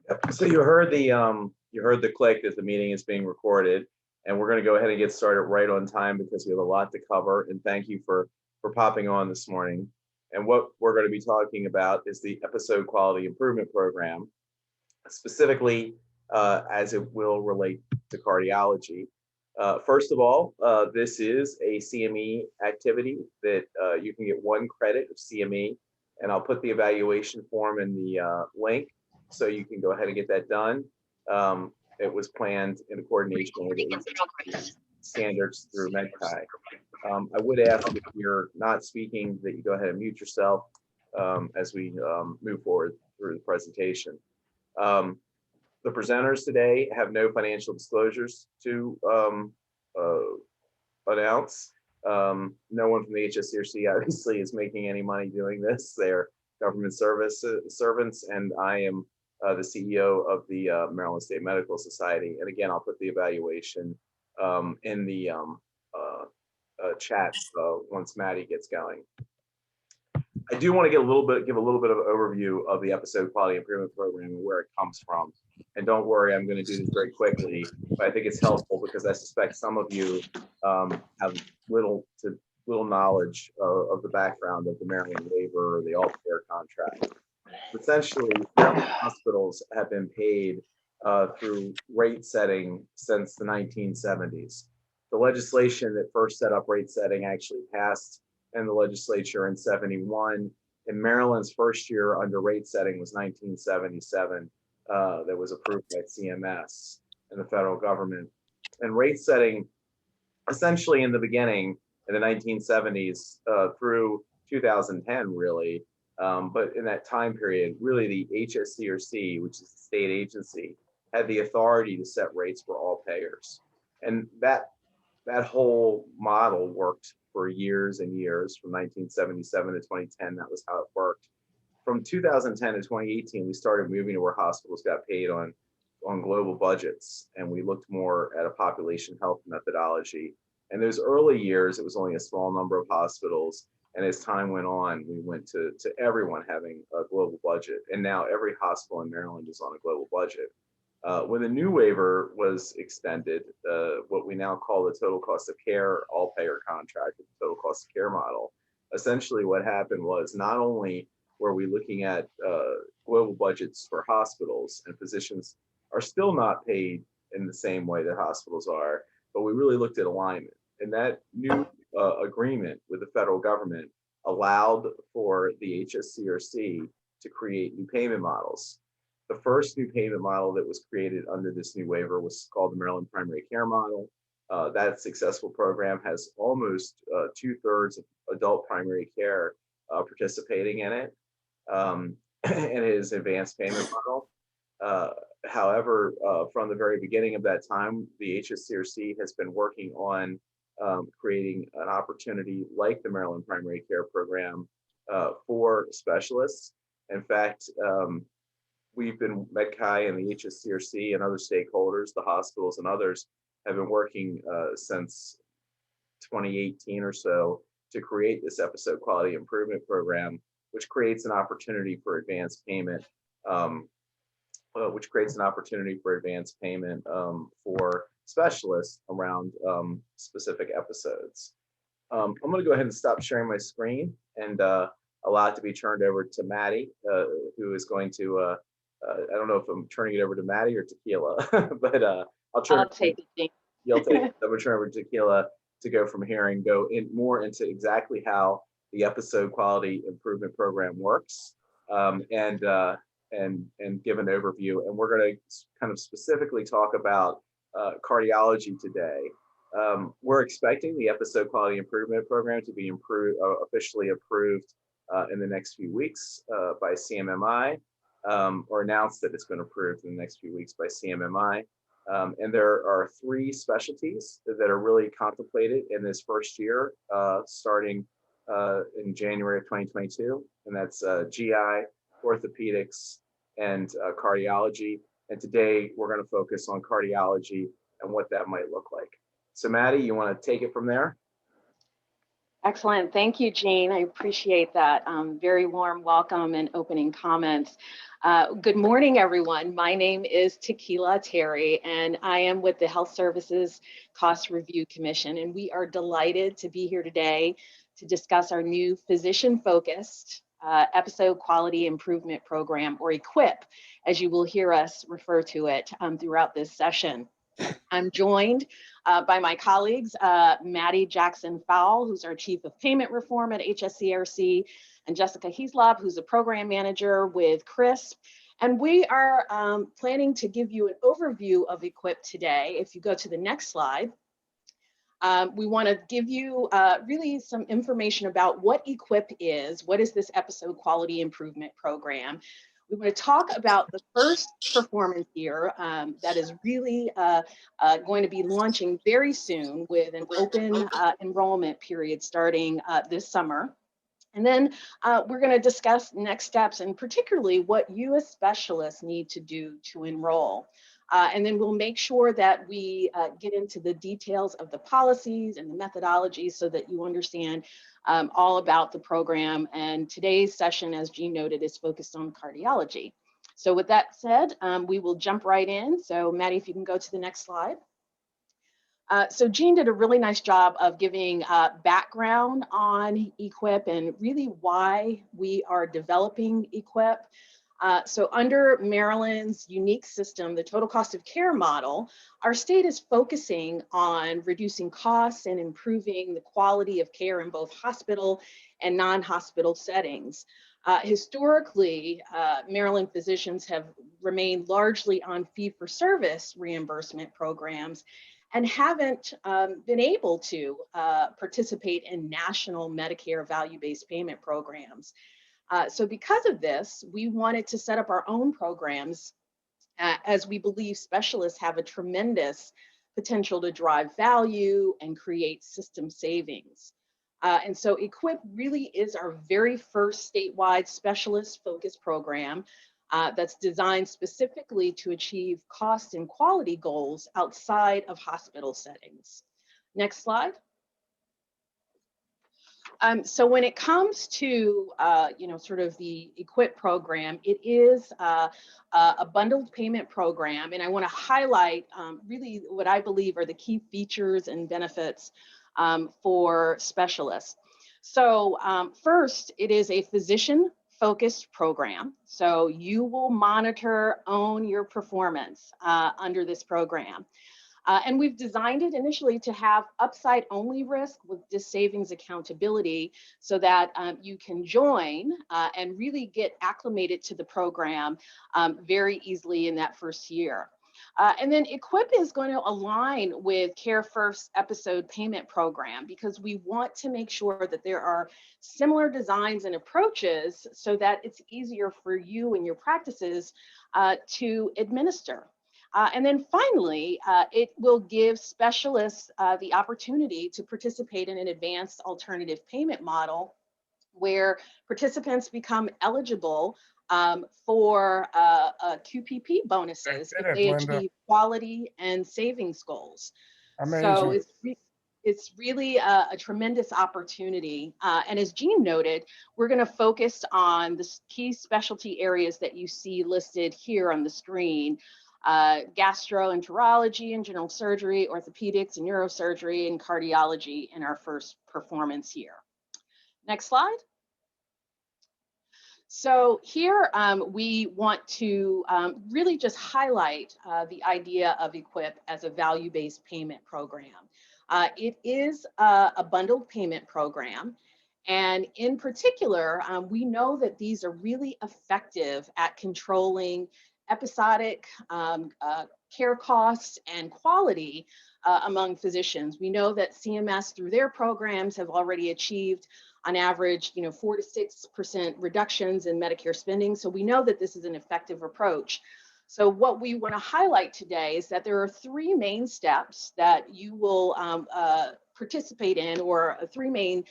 Yep. So you heard the click that the meeting is being recorded, and we're going to go ahead and get started right on time because we have a lot to cover. And thank you for popping on this morning. And what we're going to be talking about is the episode quality improvement program, specifically as it will relate to cardiology. First of all, this is a CME activity that you can get 1 credit of CME, and I'll put the evaluation form in the link so you can go ahead and get that done. It was planned in coordination with standards through MedCai. I would ask if you're not speaking that you go ahead and mute yourself as we move forward through the presentation. The presenters today have no financial disclosures to announce. No one from the HSCRC obviously is making any money doing this. They're government servants, and I am the CEO of the Maryland State Medical Society. And again, I'll put the evaluation in the chat once Maddie gets going. I do want to give a little bit of an overview of the episode quality improvement program and where it comes from. And don't worry, I'm going to do this very quickly, but I think it's helpful because I suspect some of you have little knowledge of the background of the Maryland waiver or the all-payer contract. Essentially, hospitals have been paid through rate setting since the 1970s. The legislation that first set up rate setting actually passed in the legislature in 71. And Maryland's first year under rate setting was 1977. That was approved by CMS and the federal government. And rate setting, essentially in the beginning, in the 1970s through 2010, really, but in that time period, really the HSCRC, which is the state agency, had the authority to set rates for all payers. And that whole model worked for years and years. From 1977 to 2010, that was how it worked. From 2010 to 2018, we started moving to where hospitals got paid on global budgets, and we looked more at a population health methodology. And those early years, it was only a small number of hospitals. And as time went on, we went to everyone having a global budget. And now every hospital in Maryland is on a global budget. When the new waiver was extended, what we now call the total cost of care all-payer contract, the total cost of care model, essentially what happened was not only were we looking at global budgets for hospitals, and physicians are still not paid in the same way that hospitals are, but we really looked at alignment. And that new agreement with the federal government allowed for the HSCRC to create new payment models. The first new payment model that was created under this new waiver was called the Maryland Primary Care Model. That successful program has almost 2/3 of adult primary care participating in it, and it is an advanced payment model. However, from the very beginning of that time, the HSCRC has been working on creating an opportunity like the Maryland Primary Care Program for specialists. In fact, we've been, MedCai and the HSCRC and other stakeholders, the hospitals and others, have been working since 2018 or so to create this episode quality improvement program, which creates an opportunity for advanced payment, for specialists around specific episodes. I'm going to go ahead and stop sharing my screen and allow it to be turned over to Maddie, who is going to, I don't know if I'm turning it over to Maddie or Tequila, but I'll take it. You'll take it. I'm going to turn over to Tequila to go from here and go in more into exactly how the episode quality improvement program works, and give an overview. And we're going to kind of specifically talk about cardiology today. We're expecting the episode quality improvement program to be officially approved in the next few weeks by CMMI, or announced that it's been approved in the next few weeks by CMMI. And there are 3 specialties that are really contemplated in this first year, starting in January of 2022, and that's GI, orthopedics, and cardiology. And today we're going to focus on cardiology and what that might look like. So Maddie, you want to take it from there? Excellent. Thank you, Jean. I appreciate that. Very warm welcome and opening comments. Good morning, everyone. My name is Tequila Terry, and I am with the Health Services Cost Review Commission, and we are delighted to be here today to discuss our new physician-focused episode quality improvement program, or EQIP, as you will hear us refer to it throughout this session. I'm joined by my colleagues, Maddie Jackson-Fowle, who's our Chief of Payment Reform at HSCRC, and Jessica Heaslop, who's a Program Manager with CRISP. And we are planning to give you an overview of EQIP today. If you go to the next slide, we want to give you really some information about what EQIP is. What is this episode quality improvement program? We want to talk about the first performance year that is really going to be launching very soon with an open enrollment period starting this summer. And then we're going to discuss next steps and particularly what you as specialists need to do to enroll. And then we'll make sure that we get into the details of the policies and the methodologies so that you understand all about the program. And today's session, as Jean noted, is focused on cardiology. So with that said, we will jump right in. So Maddie, if you can go to the next slide. So Jean did a really nice job of giving background on EQIP and really why we are developing EQIP. So under Maryland's unique system, the total cost of care model, our state is focusing on reducing costs and improving the quality of care in both hospital and non-hospital settings. Historically, Maryland physicians have remained largely on fee-for-service reimbursement programs and haven't been able to participate in national Medicare value-based payment programs. So because of this, we wanted to set up our own programs as we believe specialists have a tremendous potential to drive value and create system savings. And so EQIP really is our very first statewide specialist-focused program that's designed specifically to achieve cost and quality goals outside of hospital settings. Next slide. So when it comes to, sort of the EQIP program, it is a bundled payment program. And I want to highlight really what I believe are the key features and benefits for specialists. So first, it is a physician-focused program. So you will monitor, own your performance under this program. And we've designed it initially to have upside only risk with this savings accountability so that you can join and really get acclimated to the program very easily in that first year. And then EQIP is going to align with Care First episode payment program because we want to make sure that there are similar designs and approaches so that it's easier for you and your practices to administer. And then finally, it will give specialists the opportunity to participate in an advanced alternative payment model where participants become eligible for QPP bonuses if they achieve quality and savings goals. Amazing. So it's really a tremendous opportunity. And as Jean noted, we're going to focus on the key specialty areas that you see listed here on the screen. Gastroenterology and general surgery, orthopedics and neurosurgery, and cardiology in our first performance year. Next slide. So here we want to really just highlight the idea of EQIP as a value-based payment program. It is a bundled payment program. And in particular, we know that these are really effective at controlling episodic care costs and quality among physicians. We know that CMS through their programs have already achieved on average, 4 to 6% reductions in Medicare spending. So we know that this is an effective approach. So what we want to highlight today is that there are 3 main steps that you will participate in, or 3 main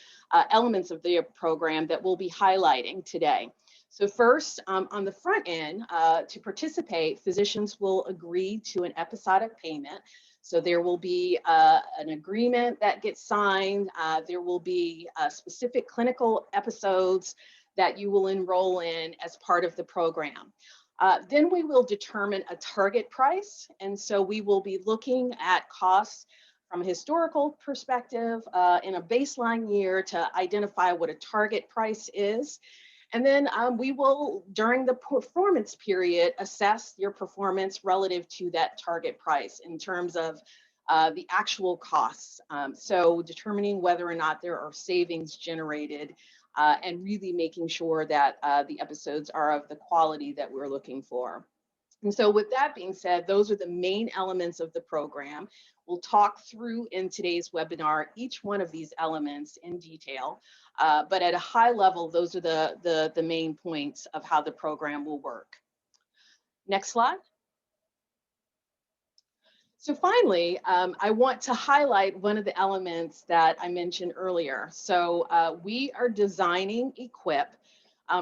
elements of the program that we'll be highlighting today. So first, on the front end, to participate, physicians will agree to an episodic payment. So there will be an agreement that gets signed. There will be specific clinical episodes that you will enroll in as part of the program. Then we will determine a target price. And so we will be looking at costs from a historical perspective in a baseline year to identify what a target price is. And then we will, during the performance period, assess your performance relative to that target price in terms of the actual costs. So determining whether or not there are savings generated and really making sure that the episodes are of the quality that we're looking for. And so with that being said, those are the main elements of the program. We'll talk through in today's webinar each one of these elements in detail, but at a high level, those are the main points of how the program will work. Next slide. So finally, I want to highlight one of the elements that I mentioned earlier. So we are designing EQIP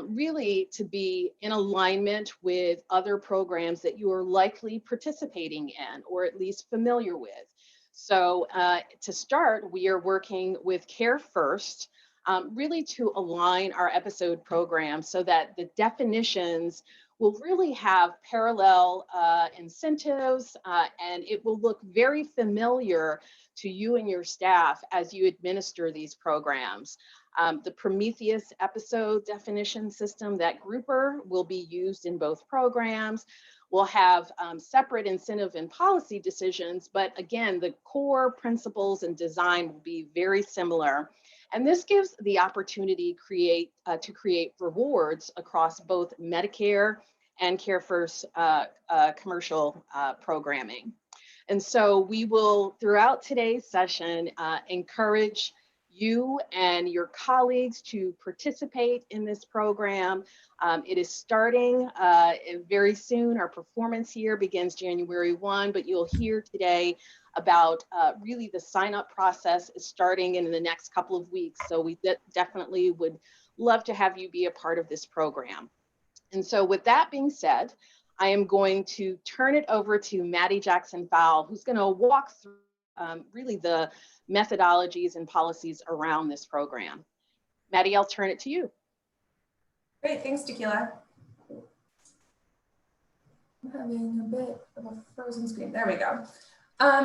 really to be in alignment with other programs that you are likely participating in or at least familiar with. So to start, we are working with Care First, really to align our episode program so that the definitions will really have parallel incentives and it will look very familiar to you and your staff as you administer these programs. The Prometheus episode definition system, that grouper, will be used in both programs. We'll have separate incentive and policy decisions, but again, the core principles and design will be very similar. And this gives the opportunity to create rewards across both Medicare and Care First commercial programming. And so we will, throughout today's session, encourage you and your colleagues to participate in this program. It is starting very soon. Our performance year begins January 1, but you'll hear today about really the sign-up process is starting in the next couple of weeks. So we definitely would love to have you be a part of this program. And so with that being said, I am going to turn it over to Maddie Jackson-Fowle, who's going to walk through really the methodologies and policies around this program. Maddie, I'll turn it to you. Great, thanks, Tequila. I'm having a bit of a frozen screen. There we go.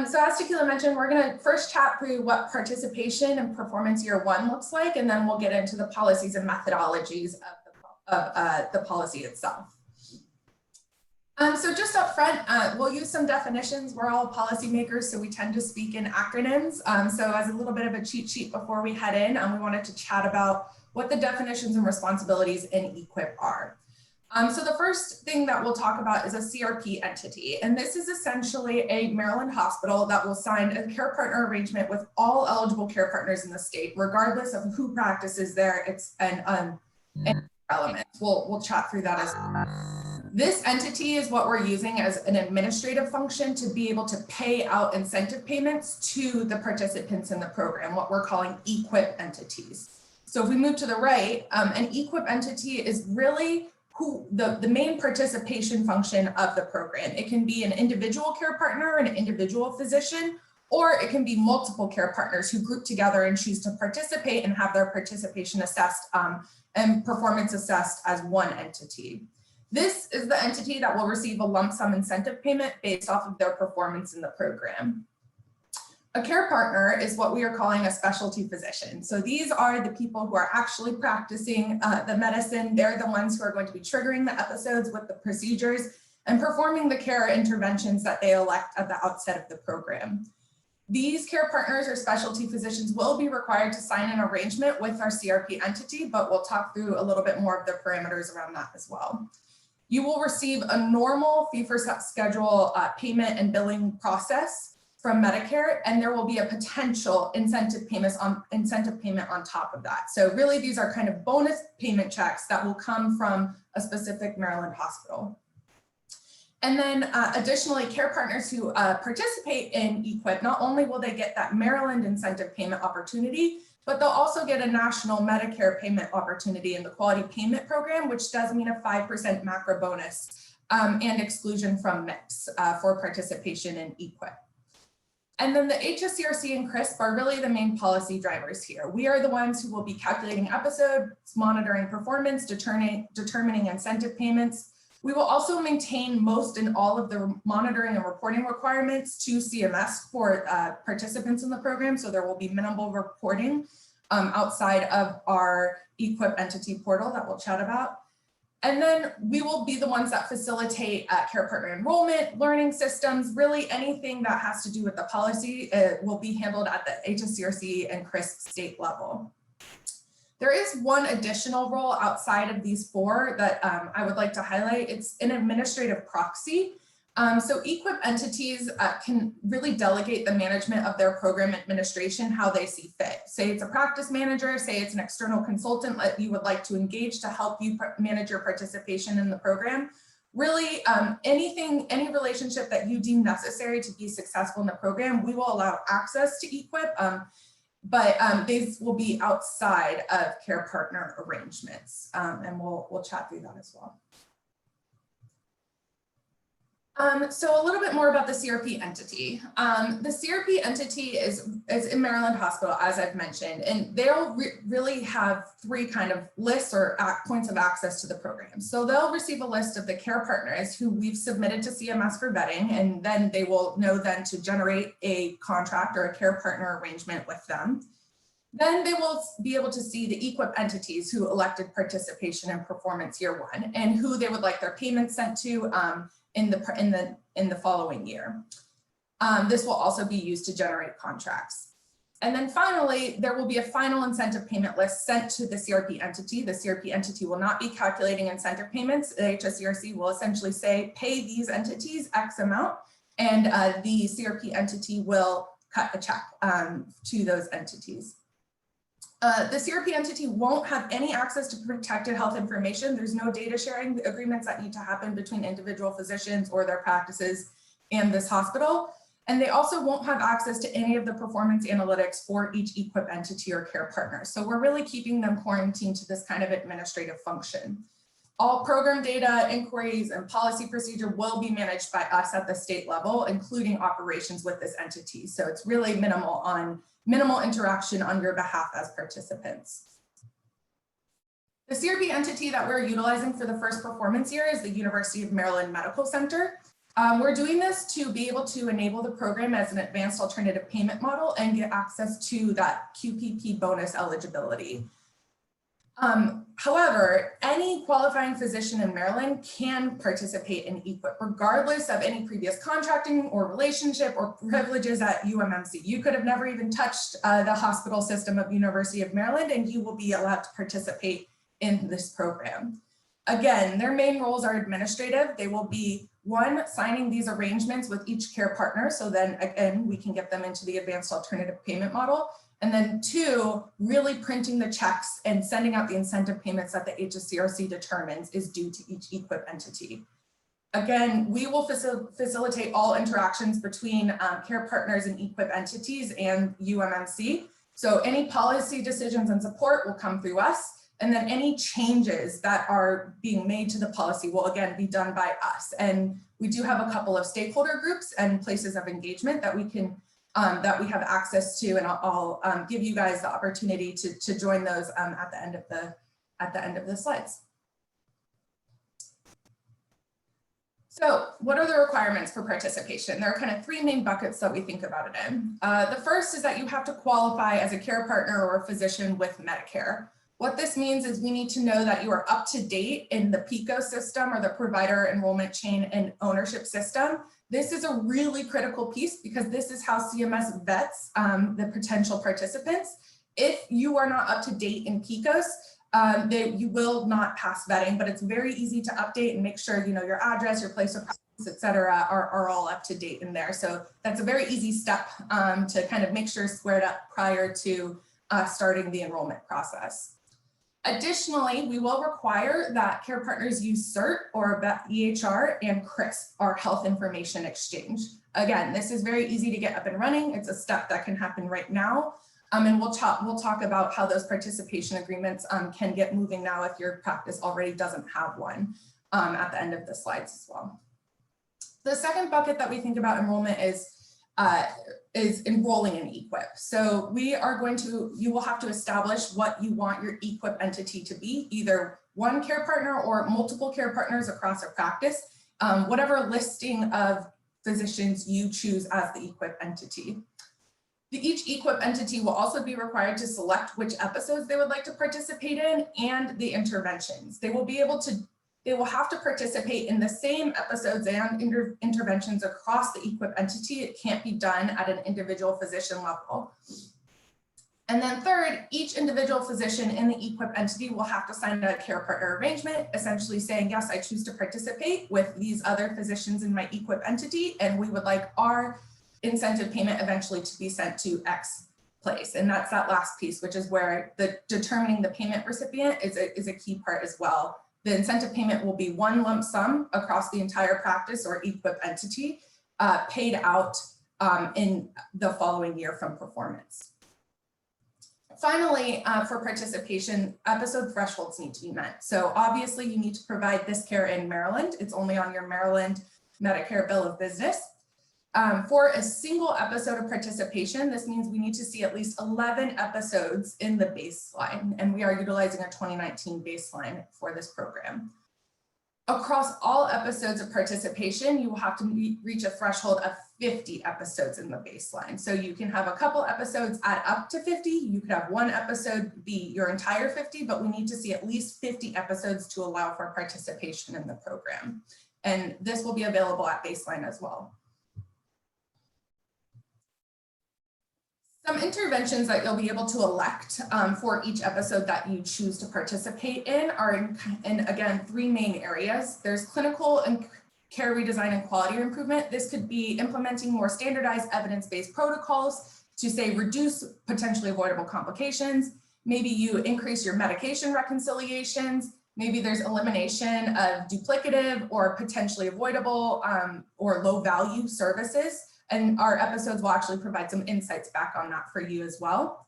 So as Tequila mentioned, we're going to first chat through what participation and performance year 1 looks like, and then we'll get into the policies and methodologies of the policy itself. So just up front, we'll use some definitions. We're all policymakers, so we tend to speak in acronyms. So as a little bit of a cheat sheet before we head in, we wanted to chat about what the definitions and responsibilities in EQIP are. So the first thing that we'll talk about is a CRP entity. And this is essentially a Maryland hospital that will sign a care partner arrangement with all eligible care partners in the state, regardless of who practices there. It's an element. We'll chat through that as well. This entity is what we're using as an administrative function to be able to pay out incentive payments to the participants in the program, what we're calling EQIP entities. So if we move to the right, an EQIP entity is really the main participation function of the program. It can be an individual care partner, an individual physician, or it can be multiple care partners who group together and choose to participate and have their participation assessed and performance assessed as one entity. This is the entity that will receive a lump sum incentive payment based off of their performance in the program. A care partner is what we are calling a specialty physician. So these are the people who are actually practicing the medicine. They're the ones who are going to be triggering the episodes with the procedures and performing the care interventions that they elect at the outset of the program. These care partners or specialty physicians will be required to sign an arrangement with our CRP entity, but we'll talk through a little bit more of the parameters around that as well. You will receive a normal fee-for-schedule payment and billing process from Medicare, and there will be a potential incentive payment on top of that. So really, these are kind of bonus payment checks that will come from a specific Maryland hospital. And then additionally, care partners who participate in EQIP, not only will they get that Maryland incentive payment opportunity, but they'll also get a national Medicare payment opportunity in the quality payment program, which does mean a 5% macro bonus and exclusion from MIPS for participation in EQIP. And then the HSCRC and CRSP are really the main policy drivers here. We are the ones who will be calculating episodes, monitoring performance, determining incentive payments. We will also maintain most and all of the monitoring and reporting requirements to CMS for participants in the program. So there will be minimal reporting outside of our EQIP entity portal that we'll chat about. And then we will be the ones that facilitate care partner enrollment, learning systems, really anything that has to do with the policy will be handled at the HSCRC and CRSP state level. There is one additional role outside of these four that I would like to highlight. It's an administrative proxy. So EQIP entities can really delegate the management of their program administration how they see fit. Say it's a practice manager, say it's an external consultant that you would like to engage to help you manage your participation in the program. Really, any relationship that you deem necessary to be successful in the program, we will allow access to EQIP, but these will be outside of care partner arrangements, and we'll chat through that as well. So a little bit more about the CRP entity. The CRP entity is in Maryland Hospital, as I've mentioned, and they'll really have three kind of lists or points of access to the program. So they'll receive a list of the care partners who we've submitted to CMS for vetting, and then they will know then to generate a contract or a care partner arrangement with them. Then they will be able to see the EQIP entities who elected participation in performance year one and who they would like their payments sent to in the following year. This will also be used to generate contracts. And then finally, there will be a final incentive payment list sent to the CRP entity. The CRP entity will not be calculating incentive payments. The HSCRC will essentially say, pay these entities X amount, and the CRP entity will cut a check to those entities. The CRP entity won't have any access to protected health information. There's no data sharing agreements that need to happen between individual physicians or their practices and this hospital. And they also won't have access to any of the performance analytics for each EQIP entity or care partner. So we're really keeping them quarantined to this kind of administrative function. All program data, inquiries, and policy procedure will be managed by us at the state level, including operations with this entity. So it's really minimal interaction on your behalf as participants. The CRP entity that we're utilizing for the first performance year is the University of Maryland Medical Center. We're doing this to be able to enable the program as an advanced alternative payment model and get access to that QPP bonus eligibility. However, any qualifying physician in Maryland can participate in EQIP, regardless of any previous contracting or relationship or privileges at UMMC. You could have never even touched the hospital system of University of Maryland, and you will be allowed to participate in this program. Again, their main roles are administrative. They will be, one, signing these arrangements with each care partner, so then again, we can get them into the advanced alternative payment model. And then two, really printing the checks and sending out the incentive payments that the HSCRC determines is due to each EQIP entity. Again, we will facilitate all interactions between care partners and EQIP entities and UMMC. So any policy decisions and support will come through us. And then any changes that are being made to the policy will again be done by us. And we do have a couple of stakeholder groups and places of engagement that we can that we have access to, and I'll give you guys the opportunity to join those at the end of the slides. So what are the requirements for participation? There are kind of three main buckets that we think about it in. The first is that you have to qualify as a care partner or a physician with Medicare. What this means is we need to know that you are up to date in the PICO system, or the provider enrollment chain and ownership system. This is a really critical piece because this is how CMS vets the potential participants. If you are not up to date in PICOs, you will not pass vetting, but it's very easy to update and make sure your address, your place of practice, et cetera, are all up to date in there. So that's a very easy step to kind of make sure it's squared up prior to starting the enrollment process. Additionally, we will require that care partners use CERT or EHR and CRSP, our health information exchange. Again, this is very easy to get up and running. It's a step that can happen right now. And we'll talk about how those participation agreements can get moving now if your practice already doesn't have one at the end of the slides as well. The second bucket that we think about enrollment is is enrolling in EQIP. So you will have to establish what you want your EQIP entity to be, either one care partner or multiple care partners across a practice, whatever listing of physicians you choose as the EQIP entity. Each EQIP entity will also be required to select which episodes they would like to participate in and the interventions. They will have to participate in the same episodes and interventions across the EQIP entity. It can't be done at an individual physician level. And then third, each individual physician in the EQIP entity will have to sign a care partner arrangement, essentially saying, yes, I choose to participate with these other physicians in my EQIP entity, and we would like our incentive payment eventually to be sent to X place. And that's that last piece, which is where the determining the payment recipient is a key part as well. The incentive payment will be one lump sum across the entire practice or EQIP entity, paid out in the following year from performance. Finally, for participation, episode thresholds need to be met. So obviously you need to provide this care in Maryland. It's only on your Maryland Medicare bill of business. For a single episode of participation, this means we need to see at least 11 episodes in the baseline, and we are utilizing a 2019 baseline for this program. Across all episodes of participation, you will have to reach a threshold of 50 episodes in the baseline. So you can have a couple episodes add up to 50. You could have one episode be your entire 50, but we need to see at least 50 episodes to allow for participation in the program. And this will be available at baseline as well. Some interventions that you'll be able to elect for each episode that you choose to participate in are in again, three main areas. There's clinical and care redesign and quality improvement. This could be implementing more standardized evidence-based protocols to say reduce potentially avoidable complications. Maybe you increase your medication reconciliations. Maybe there's elimination of duplicative or potentially avoidable or low value services. And our episodes will actually provide some insights back on that for you as well.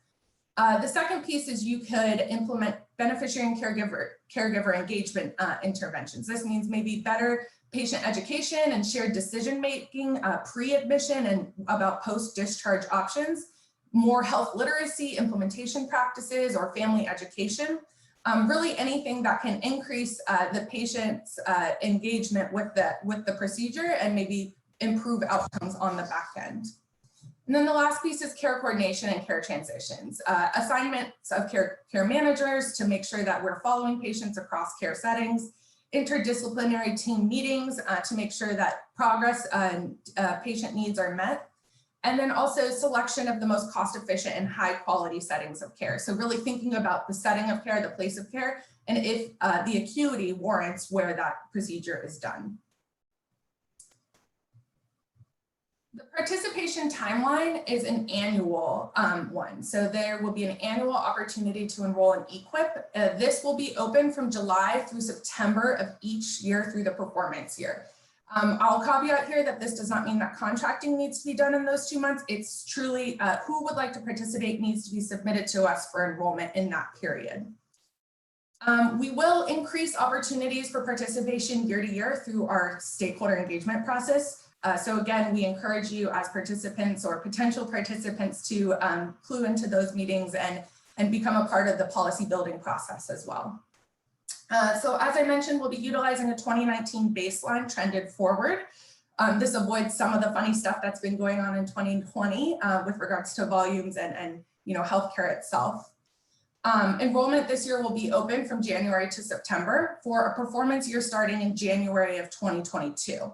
The second piece is you could implement beneficiary and caregiver engagement interventions. This means maybe better patient education and shared decision-making pre-admission and about post-discharge options, more health literacy, implementation practices, or family education. Really anything that can increase the patient's engagement with the procedure and maybe improve outcomes on the back end. And then the last piece is care coordination and care transitions. Assignments of care managers to make sure that we're following patients across care settings, interdisciplinary team meetings to make sure that progress and patient needs are met. And then also selection of the most cost-efficient and high-quality settings of care. So really thinking about the setting of care, the place of care, and if the acuity warrants where that procedure is done. The participation timeline is an annual one. So there will be an annual opportunity to enroll in EQIP. This will be open from July through September of each year through the performance year. I'll caveat here that this does not mean that contracting needs to be done in those 2 months. It's truly who would like to participate needs to be submitted to us for enrollment in that period. We will increase opportunities for participation year to year through our stakeholder engagement process. So again, we encourage you as participants or potential participants to clue into those meetings and become a part of the policy building process as well. So as I mentioned, we'll be utilizing a 2019 baseline trended forward. This avoids some of the funny stuff that's been going on in 2020 with regards to volumes and healthcare itself. Enrollment this year will be open from January to September for a performance year starting in January of 2022.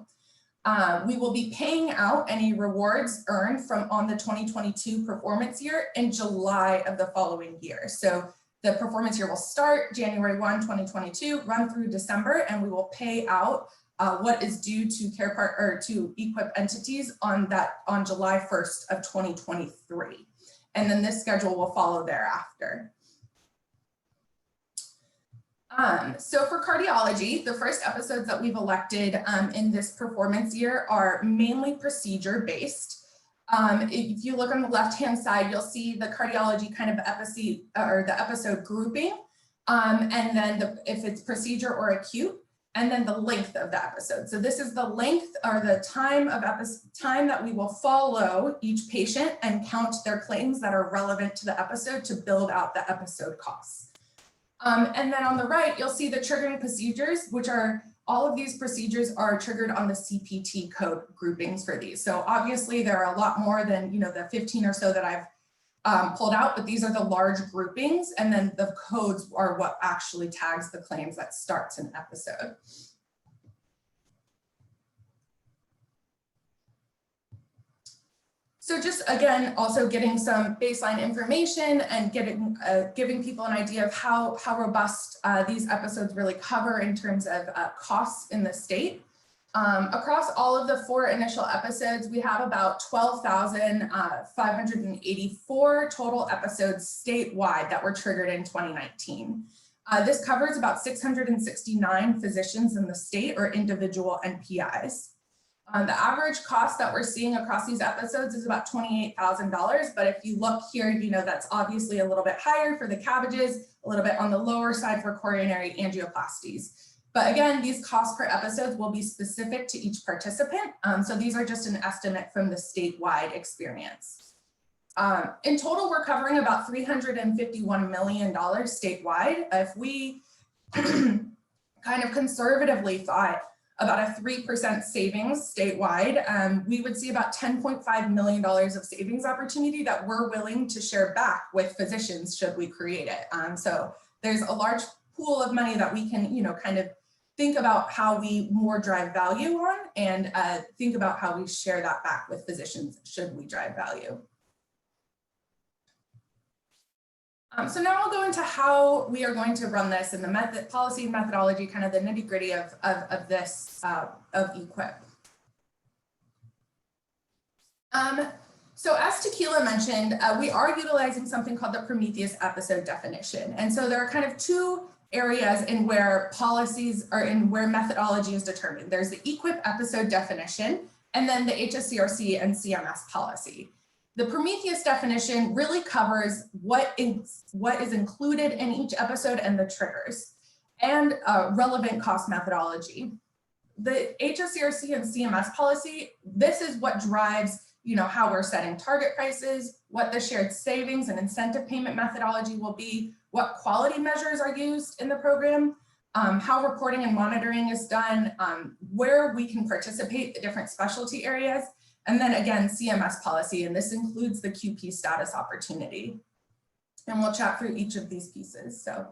We will be paying out any rewards earned from on the 2022 performance year in July of the following year. So the performance year will start January 1, 2022, run through December, and we will pay out what is due to to EQIP entities on July 1st of 2023. And then this schedule will follow thereafter. So for cardiology, the first episodes that we've elected in this performance year are mainly procedure based. If you look on the left-hand side, you'll see the cardiology kind of episode grouping, and then if it's procedure or acute. and then the length of the episode. So this is the length or the time that we will follow each patient and count their claims that are relevant to the episode to build out the episode costs. And then on the right, you'll see the triggering procedures, which are all of these procedures are triggered on the CPT code groupings for these. So obviously there are a lot more than, you know, the 15 or so that I've pulled out, but these are the large groupings, and then the codes are what actually tags the claims that starts an episode. So just again, also getting some baseline information and giving people an idea of how robust these episodes really cover in terms of costs in the state. Across all of the 4 initial episodes, we have about 12,584 total episodes statewide that were triggered in 2019. This covers about 669 physicians in the state or individual NPIs. The average cost that we're seeing across these episodes is about $28,000, but if you look here, you know, that's obviously a little bit higher for the CABGs, a little bit on the lower side for coronary angioplasties. But again, these costs per episodes will be specific to each participant. So these are just an estimate from the statewide experience. In total, we're covering about $351 million statewide. If we kind of conservatively thought about a 3% savings statewide, we would see about $10.5 million of savings opportunity that we're willing to share back with physicians should we create it. So there's a large pool of money that we can, you know, kind of think about how we more drive value on and think about how we share that back with physicians should we drive value. So now I'll go into how we are going to run this and the policy and methodology, kind of the nitty gritty of this, of EQIP. So as Tequila mentioned, we are utilizing something called the Prometheus episode definition. And so there are kind of 2 areas in where policies are in where methodology is determined. There's the EQIP episode definition, and then the HSCRC and CMS policy. The Prometheus definition really covers what is included in each episode and the triggers and relevant cost methodology. The HSCRC and CMS policy, this is what drives, you know, how we're setting target prices, what the shared savings and incentive payment methodology will be, what quality measures are used in the program, how reporting and monitoring is done, where we can participate, the different specialty areas, and then again, CMS policy, and this includes the QP status opportunity. And we'll chat through each of these pieces. So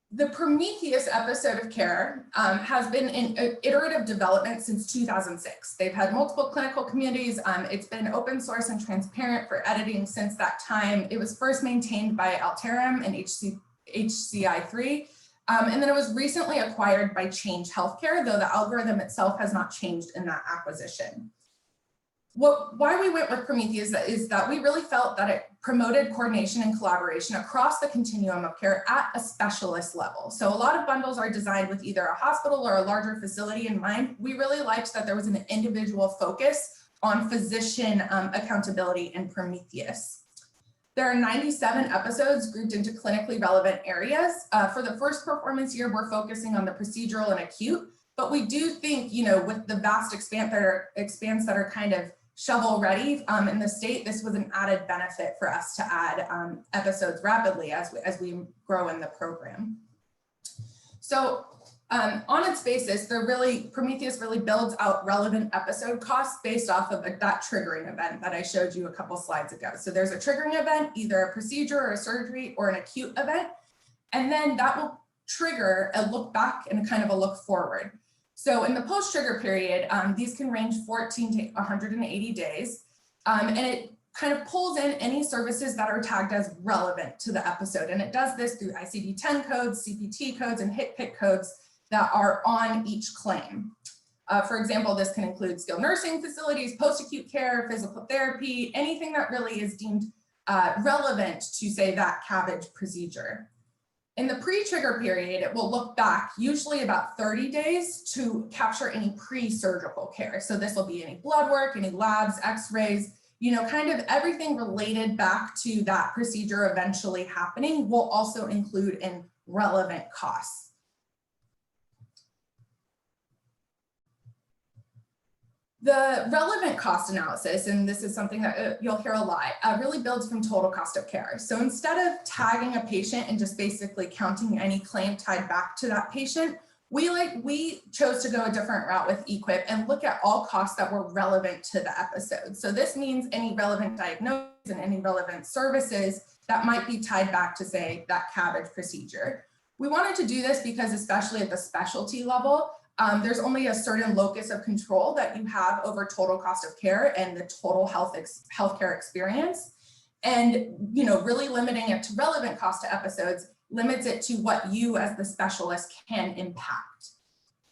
the Prometheus episode of care has been in iterative development since 2006. They've had multiple clinical communities. It's been open source and transparent for editing since that time. It was first maintained by Alterum and HCI3. And then it was recently acquired by Change Healthcare, though the algorithm itself has not changed in that acquisition. Why we went with Prometheus is that we really felt that it promoted coordination and collaboration across the continuum of care at a specialist level. So a lot of bundles are designed with either a hospital or a larger facility in mind. We really liked that there was an individual focus on physician accountability in Prometheus. There are 97 episodes grouped into clinically relevant areas. For the first performance year, we're focusing on the procedural and acute, but we do think, you know, with the vast expanse that are kind of shovel ready in the state, this was an added benefit for us to add episodes rapidly as we grow in the program. So on its basis, Prometheus really builds out relevant episode costs based off of that triggering event that I showed you a couple slides ago. So there's a triggering event, either a procedure or a surgery or an acute event, and then that will trigger a look back and kind of a look forward. So in the post-trigger period, these can range 14 to 180 days, and it kind of pulls in any services that are tagged as relevant to the episode. And it does this through ICD-10 codes, CPT codes, and HCPCS codes that are on each claim. For example, this can include skilled nursing facilities, post-acute care, physical therapy, anything that really is deemed relevant to, say, that CABG procedure. In the pre-trigger period, it will look back usually about 30 days to capture any pre-surgical care. So this will be any blood work, any labs, x-rays, you know, kind of everything related back to that procedure eventually happening will also include in relevant costs. The relevant cost analysis, and this is something that you'll hear a lot, really builds from total cost of care. So instead of tagging a patient and just basically counting any claim tied back to that patient, we chose to go a different route with EQIP and look at all costs that were relevant to the episode. So this means any relevant diagnoses and any relevant services that might be tied back to, say, that CABG procedure. We wanted to do this because, especially at the specialty level, there's only a certain locus of control that you have over total cost of care and the total healthcare experience. And, really limiting it to relevant cost to episodes limits it to what you as the specialist can impact.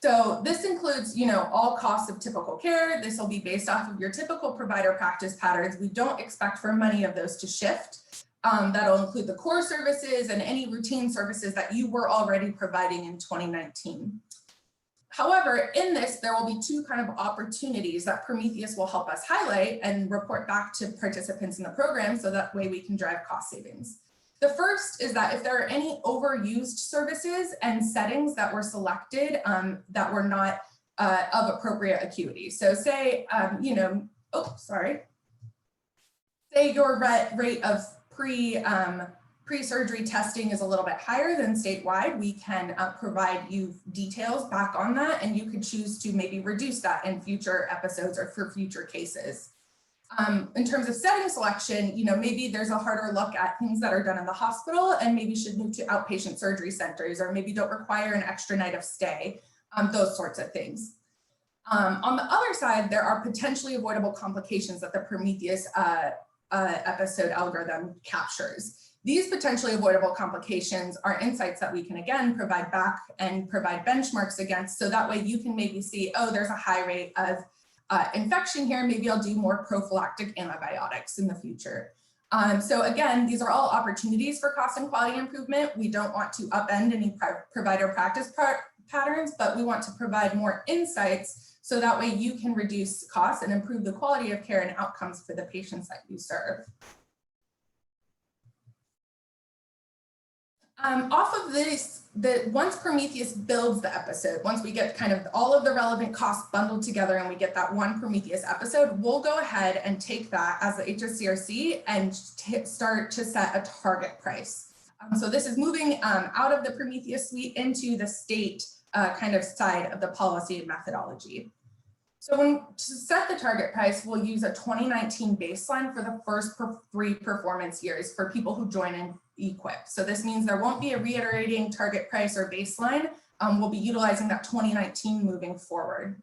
So this includes, all costs of typical care. This will be based off of your typical provider practice patterns. We don't expect for many of those to shift. That'll include the core services and any routine services that you were already providing in 2019. However, in this, there will be two kind of opportunities that Prometheus will help us highlight and report back to participants in the program so that way we can drive cost savings. The first is that if there are any overused services and settings that were selected that were not of appropriate acuity. So say, say your rate of pre-surgery testing is a little bit higher than statewide, we can provide you details back on that, and you could choose to maybe reduce that in future episodes or for future cases. In terms of setting selection, maybe there's a harder look at things that are done in the hospital and maybe should move to outpatient surgery centers, or maybe don't require an extra night of stay, those sorts of things. On the other side, there are potentially avoidable complications that the Prometheus episode algorithm captures. These potentially avoidable complications are insights that we can, again, provide back and provide benchmarks against, so that way you can maybe see, oh, there's a high rate of infection here, maybe I'll do more prophylactic antibiotics in the future. So again, these are all opportunities for cost and quality improvement. We don't want to upend any provider practice patterns, but we want to provide more insights so that way you can reduce costs and improve the quality of care and outcomes for the patients that you serve. Off of this, once Prometheus builds the episode, once we get kind of all of the relevant costs bundled together and we get that one Prometheus episode, we'll go ahead and take that as the HSCRC and start to set a target price. So this is moving out of the Prometheus suite into the state kind of side of the policy and methodology. So to set the target price, we'll use a 2019 baseline for the first 3 performance years for people who join in EQIP. So this means there won't be a reiterating target price or baseline. We'll be utilizing that 2019 moving forward.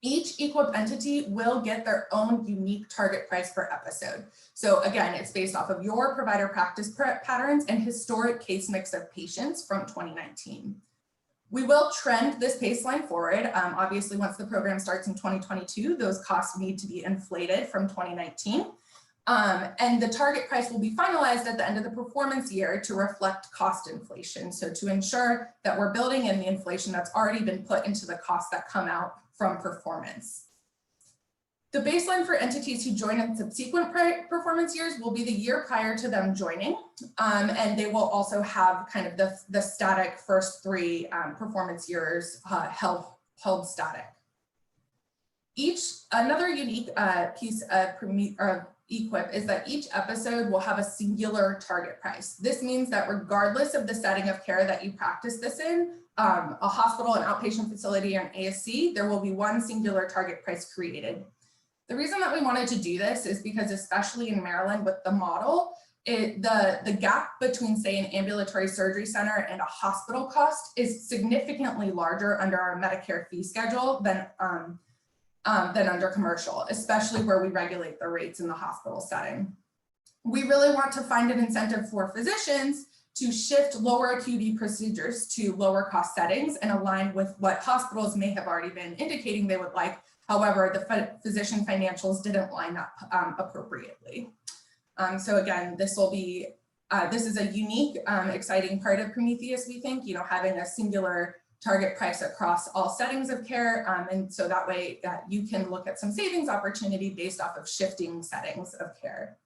Each EQIP entity will get their own unique target price per episode. So again, it's based off of your provider practice patterns and historic case mix of patients from 2019. We will trend this baseline forward. Obviously, once the program starts in 2022, those costs need to be inflated from 2019. And the target price will be finalized at the end of the performance year to reflect cost inflation. So to ensure that we're building in the inflation that's already been put into the costs that come out from performance. The baseline for entities who join in subsequent performance years will be the year prior to them joining. And they will also have kind of the static first 3 performance years held static. Another unique piece of EQIP is that each episode will have a singular target price. This means that regardless of the setting of care that you practice this in, a hospital, an outpatient facility, or an ASC, there will be one singular target price created. The reason that we wanted to do this is because, especially in Maryland with the model, the gap between, say, an ambulatory surgery center and a hospital cost is significantly larger under our Medicare fee schedule than under commercial, especially where we regulate the rates in the hospital setting. We really want to find an incentive for physicians to shift lower acuity procedures to lower cost settings and align with what hospitals may have already been indicating they would like. However, the physician financials didn't line up appropriately. So again, this is a unique, exciting part of Prometheus, we think, having a singular target price across all settings of care. And so that way you can look at some savings opportunity based off of shifting settings of care.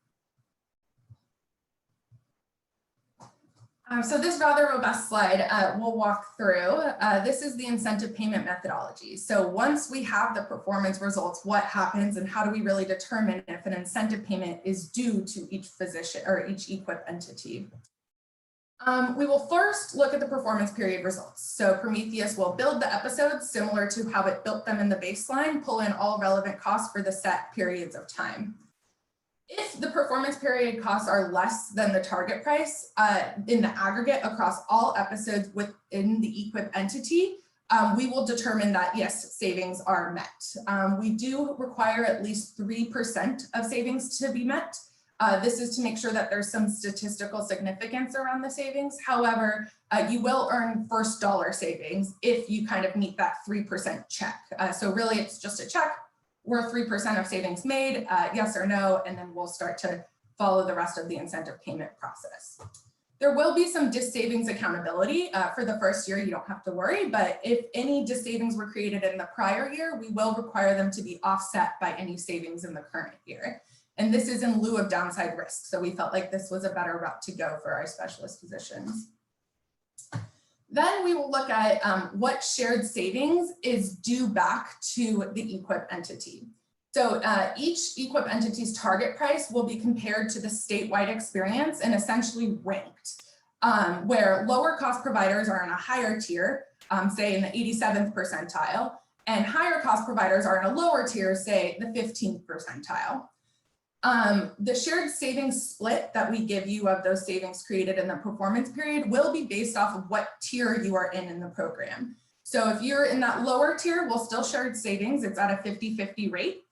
So this rather robust slide we'll walk through. This is the incentive payment methodology. So once we have the performance results, what happens and how do we really determine if an incentive payment is due to each physician or each EQIP entity? We will first look at the performance period results. So Prometheus will build the episodes similar to how it built them in the baseline, pull in all relevant costs for the set periods of time. If the performance period costs are less than the target price in the aggregate across all episodes within the EQIP entity, we will determine that yes, savings are met. We do require at least 3% of savings to be met. This is to make sure that there's some statistical significance around the savings. However, you will earn first dollar savings if you kind of meet that 3% check. So really it's just a check. We're 3% of savings made, yes or no, and then we'll start to follow the rest of the incentive payment process. There will be some DIS savings accountability for the first year, you don't have to worry, but if any DIS savings were created in the prior year, we will require them to be offset by any savings in the current year. And this is in lieu of downside risk. So we felt like this was a better route to go for our specialist physicians. Then we will look at what shared savings is due back to the EQIP entity. So each EQIP entity's target price will be compared to the statewide experience and essentially ranked, where lower cost providers are in a higher tier, say in the 87th percentile, and higher cost providers are in a lower tier, say the 15th percentile. The shared savings split that we give you of those savings created in the performance period will be based off of what tier you are in the program. So if you're in that lower tier, we'll still share savings. It's at a 50-50 rate.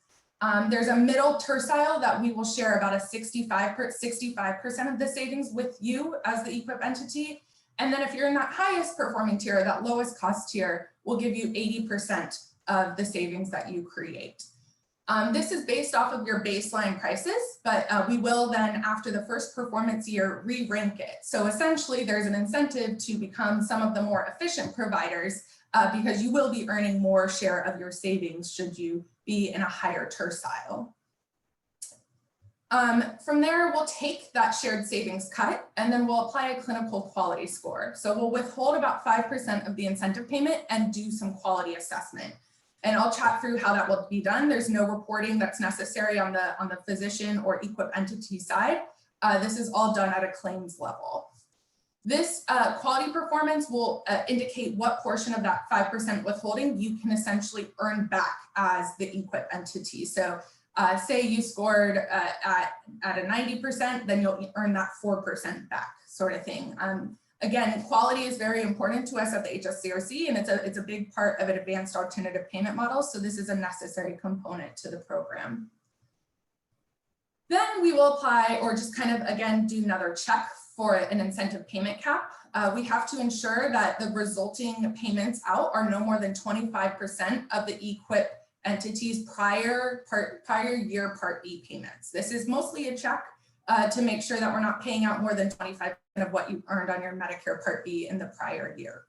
There's a middle tercile that we will share about a 65% of the savings with you as the EQIP entity. And then if you're in that highest performing tier, that lowest cost tier, we'll give you 80% of the savings that you create. This is based off of your baseline prices, but we will then, after the first performance year, re-rank it. So essentially, there's an incentive to become some of the more efficient providers because you will be earning more share of your savings should you be in a higher tercile. From there, we'll take that shared savings cut and then we'll apply a clinical quality score. So we'll withhold about 5% of the incentive payment and do some quality assessment. And I'll chat through how that will be done. There's no reporting that's necessary on the physician or EQIP entity side. This is all done at a claims level. This quality performance will indicate what portion of that 5% withholding you can essentially earn back as the EQIP entity. So say you scored at a 90%, then you'll earn that 4% back sort of thing. Again, quality is very important to us at the HSCRC, and it's a big part of an advanced alternative payment model. So this is a necessary component to the program. Then we will apply, or just kind of, again, do another check for an incentive payment cap. We have to ensure that the resulting payments out are no more than 25% of the EQIP entity's prior year Part B payments. This is mostly a check to make sure that we're not paying out more than 25% of what you earned on your Medicare Part B in the prior year.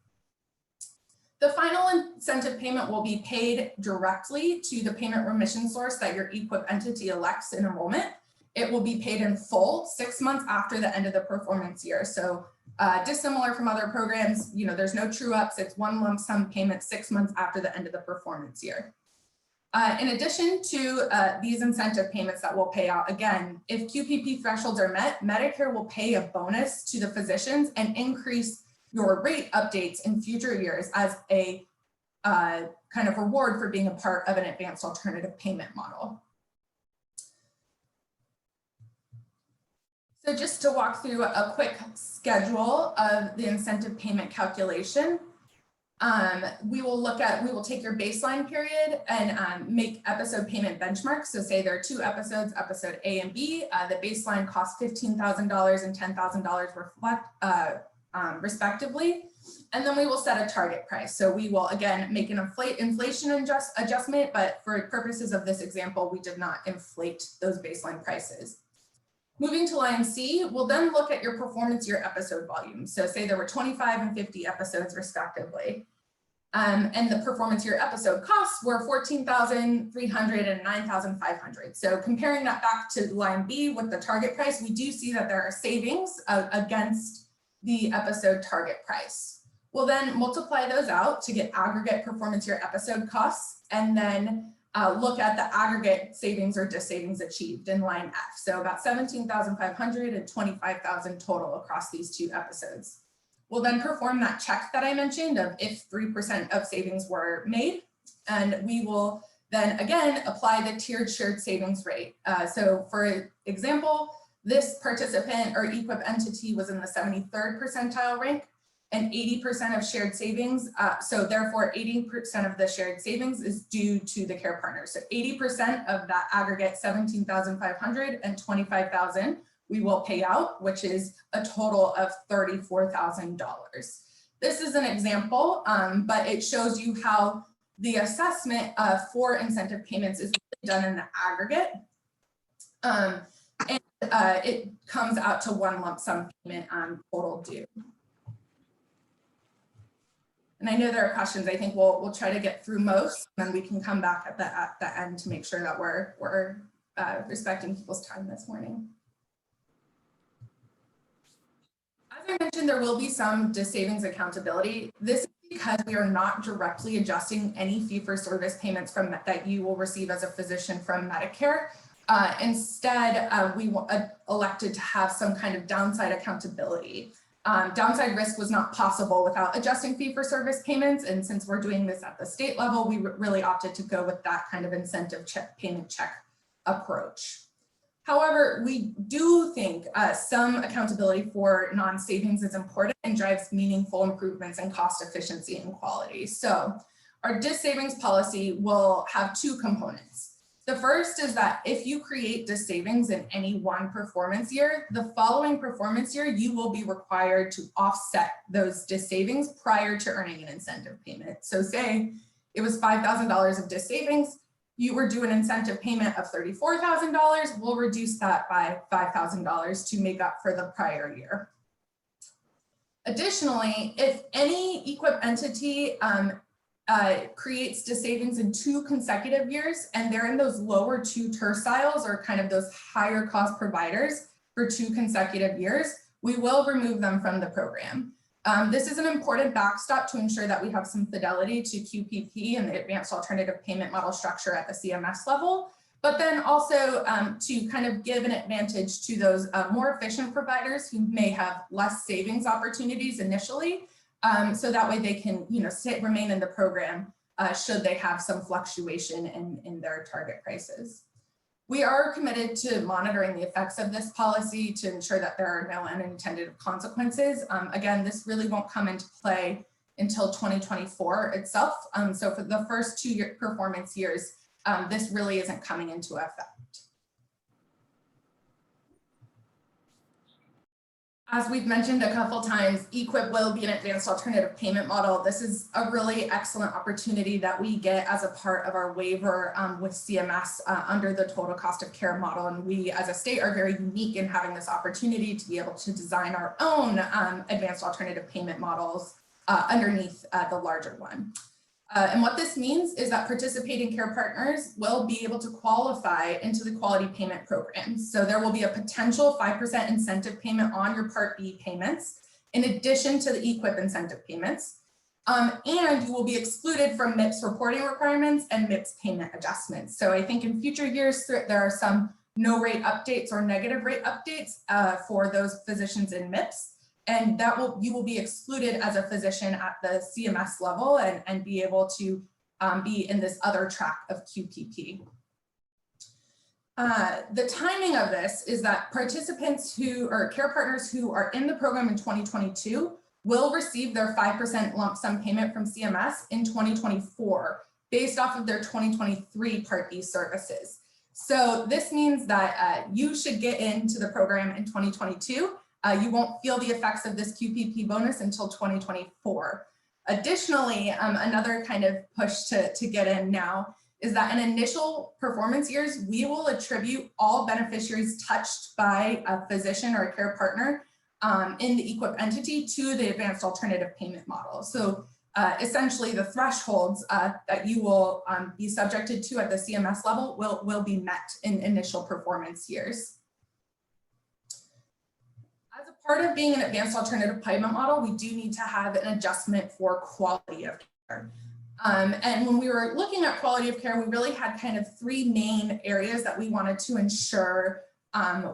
The final incentive payment will be paid directly to the payment remission source that your EQIP entity elects in enrollment. It will be paid in full 6 months after the end of the performance year. So dissimilar from other programs, there's no true ups. It's one lump sum payment 6 months after the end of the performance year. In addition to these incentive payments that will pay out, again, if QPP thresholds are met, Medicare will pay a bonus to the physicians and increase your rate updates in future years as a kind of reward for being a part of an advanced alternative payment model. So just to walk through a quick schedule of the incentive payment calculation. We will take your baseline period and make episode payment benchmarks. So say there are 2 episodes, episode A and B. The baseline costs $15,000 and $10,000 respectively. And then we will set a target price. So we will, again, make an inflation adjustment, but for purposes of this example, we did not inflate those baseline prices. Moving to line C, we'll then look at your performance year episode volume. So say there were 25 and 50 episodes respectively. And the performance year episode costs were $14,300 and $9,500. So comparing that back to line B with the target price, we do see that there are savings against the episode target price. We'll then multiply those out to get aggregate performance year episode costs, and then look at the aggregate savings or savings achieved in line F. So about 17,500 and 25,000 total across these two episodes. We'll then perform that check that I mentioned of if 3% of savings were made, and we will then again apply the tiered shared savings rate. So for example, this participant or EQIP entity was in the 73rd percentile rank and 80% of shared savings. So therefore 80% of the shared savings is due to the care partner. So 80% of that aggregate 17,500 and 25,000 we will pay out, which is a total of $34,000. This is an example, but it shows you how the assessment for incentive payments is done in the aggregate. It comes out to one lump sum payment on total due. And I know there are questions. I think we'll try to get through most, and then we can come back at the end to make sure that we're respecting people's time this morning. As I mentioned, there will be some savings accountability. This is because we are not directly adjusting any fee-for-service payments from that you will receive as a physician from Medicare. Instead, we elected to have some kind of downside accountability. Downside risk was not possible without adjusting fee-for-service payments, and since we're doing this at the state level, we really opted to go with that kind of incentive payment check approach. However, we do think some accountability for non-savings is important and drives meaningful improvements in cost efficiency and quality. So our savings policy will have two components. The first is that if you create savings in any one performance year, the following performance year, you will be required to offset those savings prior to earning an incentive payment. So say it was $5,000 of savings, you were due an incentive payment of $34,000, we'll reduce that by $5,000 to make up for the prior year. Additionally, if any EQIP entity creates savings in 2 consecutive years, and they're in those lower 2 terciles or kind of those higher cost providers for 2 consecutive years, we will remove them from the program. This is an important backstop to ensure that we have some fidelity to QPP and the advanced alternative payment model structure at the CMS level, but then also to kind of give an advantage to those more efficient providers who may have less savings opportunities initially. So that way they can, remain in the program should they have some fluctuation in their target prices. We are committed to monitoring the effects of this policy to ensure that there are no unintended consequences. Again, this really won't come into play until 2024 itself. So for the first 2 performance years, this really isn't coming into effect. As we've mentioned a couple times, EQIP will be an advanced alternative payment model. This is a really excellent opportunity that we get as a part of our waiver with CMS under the total cost of care model. And we as a state are very unique in having this opportunity to be able to design our own advanced alternative payment models underneath the larger one. And what this means is that participating care partners will be able to qualify into the quality payment program. So there will be a potential 5% incentive payment on your Part B payments, in addition to the EQIP incentive payments. And you will be excluded from MIPS reporting requirements and MIPS payment adjustments. So I think in future years, there are some no rate updates or negative rate updates for those physicians in MIPS. And you will be excluded as a physician at the CMS level and be able to be in this other track of QPP. The timing of this is that participants or care partners who are in the program in 2022 will receive their 5% lump sum payment from CMS in 2024 based off of their 2023 Part B services. So this means that you should get into the program in 2022. You won't feel the effects of this QPP bonus until 2024. Additionally, another kind of push to get in now is that in initial performance years, we will attribute all beneficiaries touched by a physician or a care partner in the EQIP entity to the advanced alternative payment model. So essentially the thresholds that you will be subjected to at the CMS level will be met in initial performance years. As a part of being an advanced alternative payment model, we do need to have an adjustment for quality of care. And when we were looking at quality of care, we really had kind of three main areas that we wanted to ensure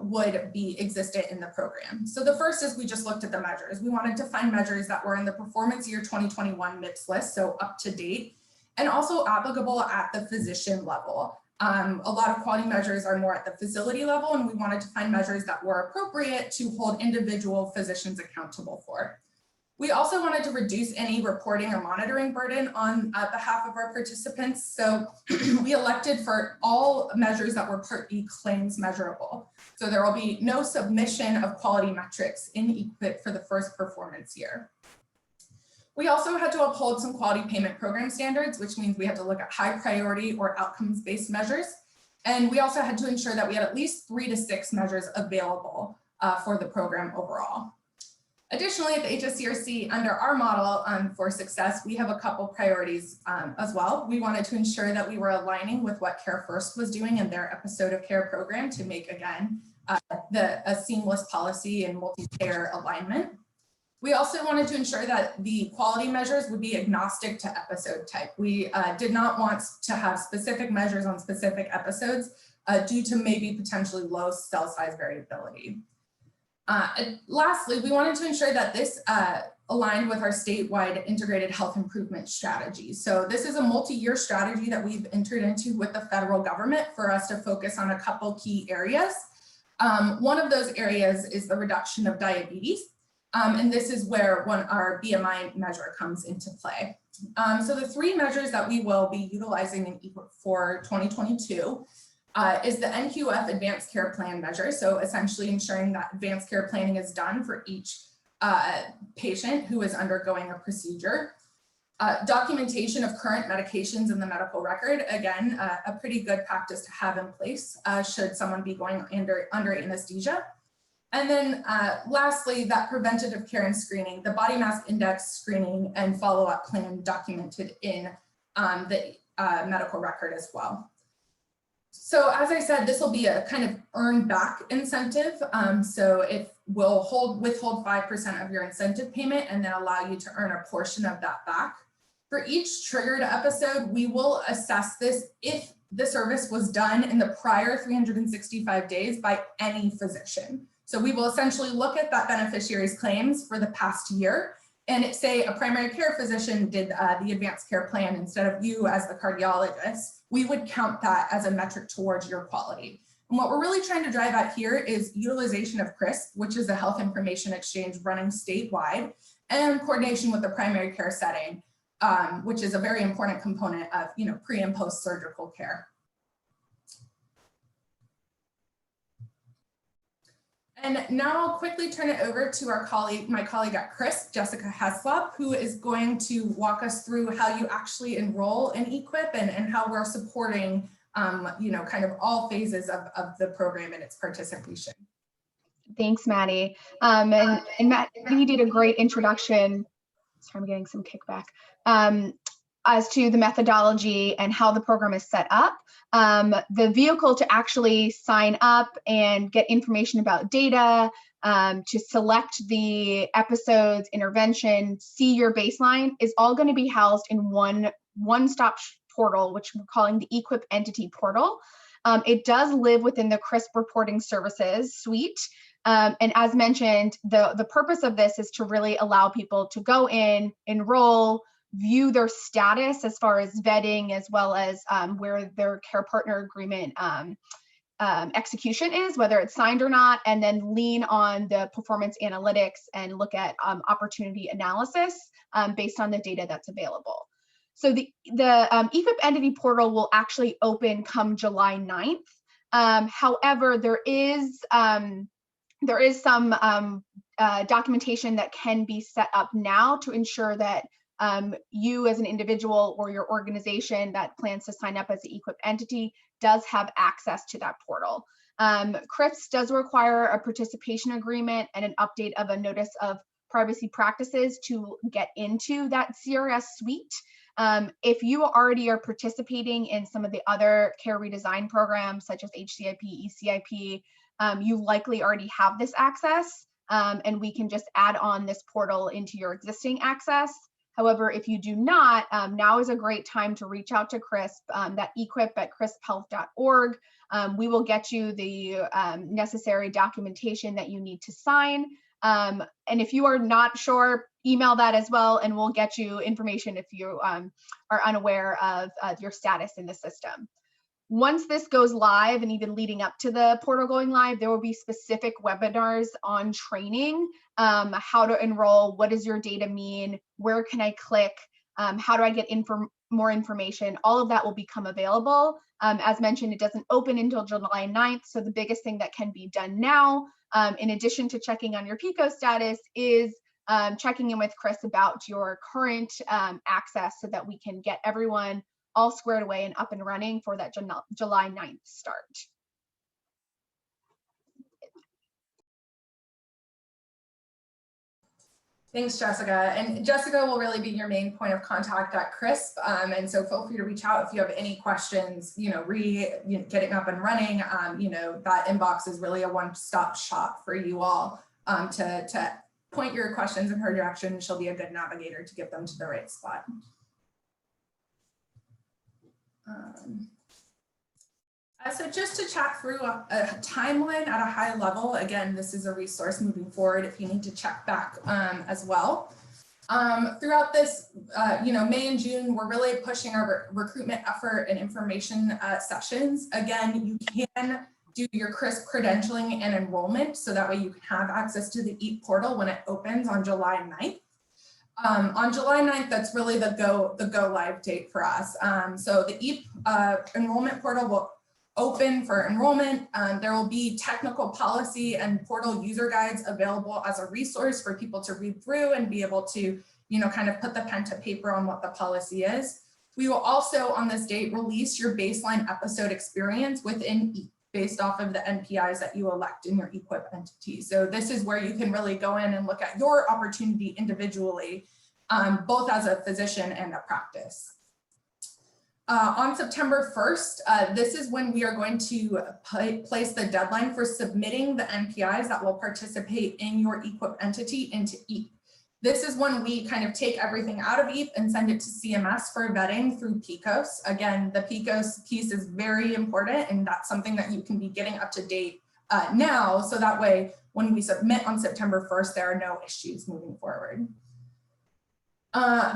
would be existent in the program. So the first is we just looked at the measures. We wanted to find measures that were in the performance year 2021 MIPS list, so up to date, and also applicable at the physician level. A lot of quality measures are more at the facility level, and we wanted to find measures that were appropriate to hold individual physicians accountable for. We also wanted to reduce any reporting or monitoring burden on behalf of our participants. So we elected for all measures that were Part B claims measurable. So there will be no submission of quality metrics in EQIP for the first performance year. We also had to uphold some quality payment program standards, which means we had to look at high priority or outcomes-based measures. And we also had to ensure that we had at least 3 to 6 measures available for the program overall. Additionally, at the HSCRC, under our model for success, we have a couple priorities as well. We wanted to ensure that we were aligning with what Care First was doing in their episode of care program to make, again, a seamless policy and multi-payer alignment. We also wanted to ensure that the quality measures would be agnostic to episode type. We did not want to have specific measures on specific episodes due to maybe potentially low cell size variability. Lastly, we wanted to ensure that this aligned with our statewide integrated health improvement strategy. So this is a multi-year strategy that we've entered into with the federal government for us to focus on a couple key areas. One of those areas is the reduction of diabetes. And this is where our BMI measure comes into play. So the 3 measures that we will be utilizing in EQIP for 2022 is the NQF Advanced Care Plan measure. So essentially ensuring that advanced care planning is done for each patient who is undergoing a procedure. Documentation of current medications in the medical record, again, a pretty good practice to have in place should someone be going under anesthesia. And then lastly, that preventative care and screening, the body mass index screening and follow-up plan documented in the medical record as well. So as I said, this will be a kind of earn back incentive. So it will withhold 5% of your incentive payment and then allow you to earn a portion of that back. For each triggered episode, we will assess this if the service was done in the prior 365 days by any physician. So we will essentially look at that beneficiary's claims for the past year, and say a primary care physician did the advanced care plan instead of you as the cardiologist, we would count that as a metric towards your quality. And what we're really trying to drive at here is utilization of CRISP, which is a health information exchange running statewide, and coordination with the primary care setting, which is a very important component of pre and post surgical care. And now I'll quickly turn it over to my colleague at CRISP, Jessica Heslop, who is going to walk us through how you actually enroll in EQIP and how we're supporting, kind of all phases of the program and its participation. Thanks, Maddie. And Matt, you did a great introduction. Sorry, I'm getting some kickback. As to the methodology and how the program is set up. The vehicle to actually sign up and get information about data, to select the episodes, intervention, see your baseline is all going to be housed in one-stop portal, which we're calling the EQIP Entity portal. It does live within the CRISP reporting services suite. And as mentioned, the purpose of this is to really allow people to go in, enroll, view their status as far as vetting, as well as where their care partner agreement execution is, whether it's signed or not, and then lean on the performance analytics and look at opportunity analysis based on the data that's available. So the EQIP Entity portal will actually open come July 9th. However, there is some documentation that can be set up now to ensure that you as an individual or your organization that plans to sign up as an EQIP entity does have access to that portal. CRISP does require a participation agreement and an update of a notice of privacy practices to get into that CRS suite. If you already are participating in some of the other care redesign programs such as HCIP, ECIP, you likely already have this access. and we can just add on this portal into your existing access. However, if you do not, now is a great time to reach out to CRISP, that EQIP at crisphealth.org. We will get you the necessary documentation that you need to sign. And if you are not sure, email that as well, and we'll get you information if you are unaware of your status in the system. Once this goes live, and even leading up to the portal going live, there will be specific webinars on training, how to enroll, what does your data mean, where can I click, how do I get more information. All of that will become available. As mentioned, it doesn't open until July 9th, so the biggest thing that can be done now, in addition to checking on your PICO status, is checking in with Chris about your current access so that we can get everyone all squared away and up and running for that July 9th start. Thanks, Jessica. And Jessica will really be your main point of contact at CRISP. And so feel free to reach out if you have any questions, getting up and running. That inbox is really a one-stop shop for you all to point your questions in her direction. She'll be a good navigator to get them to the right spot. So just to chat through a timeline at a high level, again, this is a resource moving forward if you need to check back as well. Throughout this, May and June, we're really pushing our recruitment effort and information sessions. Again, you can do your CRISP credentialing and enrollment, so that way you can have access to the EAP portal when it opens on July 9th. On July 9th, that's really the go live date for us. So the EAP enrollment portal will open for enrollment. There will be technical policy and portal user guides available as a resource for people to read through and be able to, kind of put the pen to paper on what the policy is. We will also on this date release your baseline episode experience within EAP based off of the NPIs that you elect in your EQIP entity. So this is where you can really go in and look at your opportunity individually, both as a physician and a practice. On September 1st, this is when we are going to place the deadline for submitting the NPIs that will participate in your EQIP entity into EAP. This is when we kind of take everything out of EAP and send it to CMS for vetting through PICOS. Again, the PICOS piece is very important, and that's something that you can be getting up to date now, so that way when we submit on September 1st, there are no issues moving forward.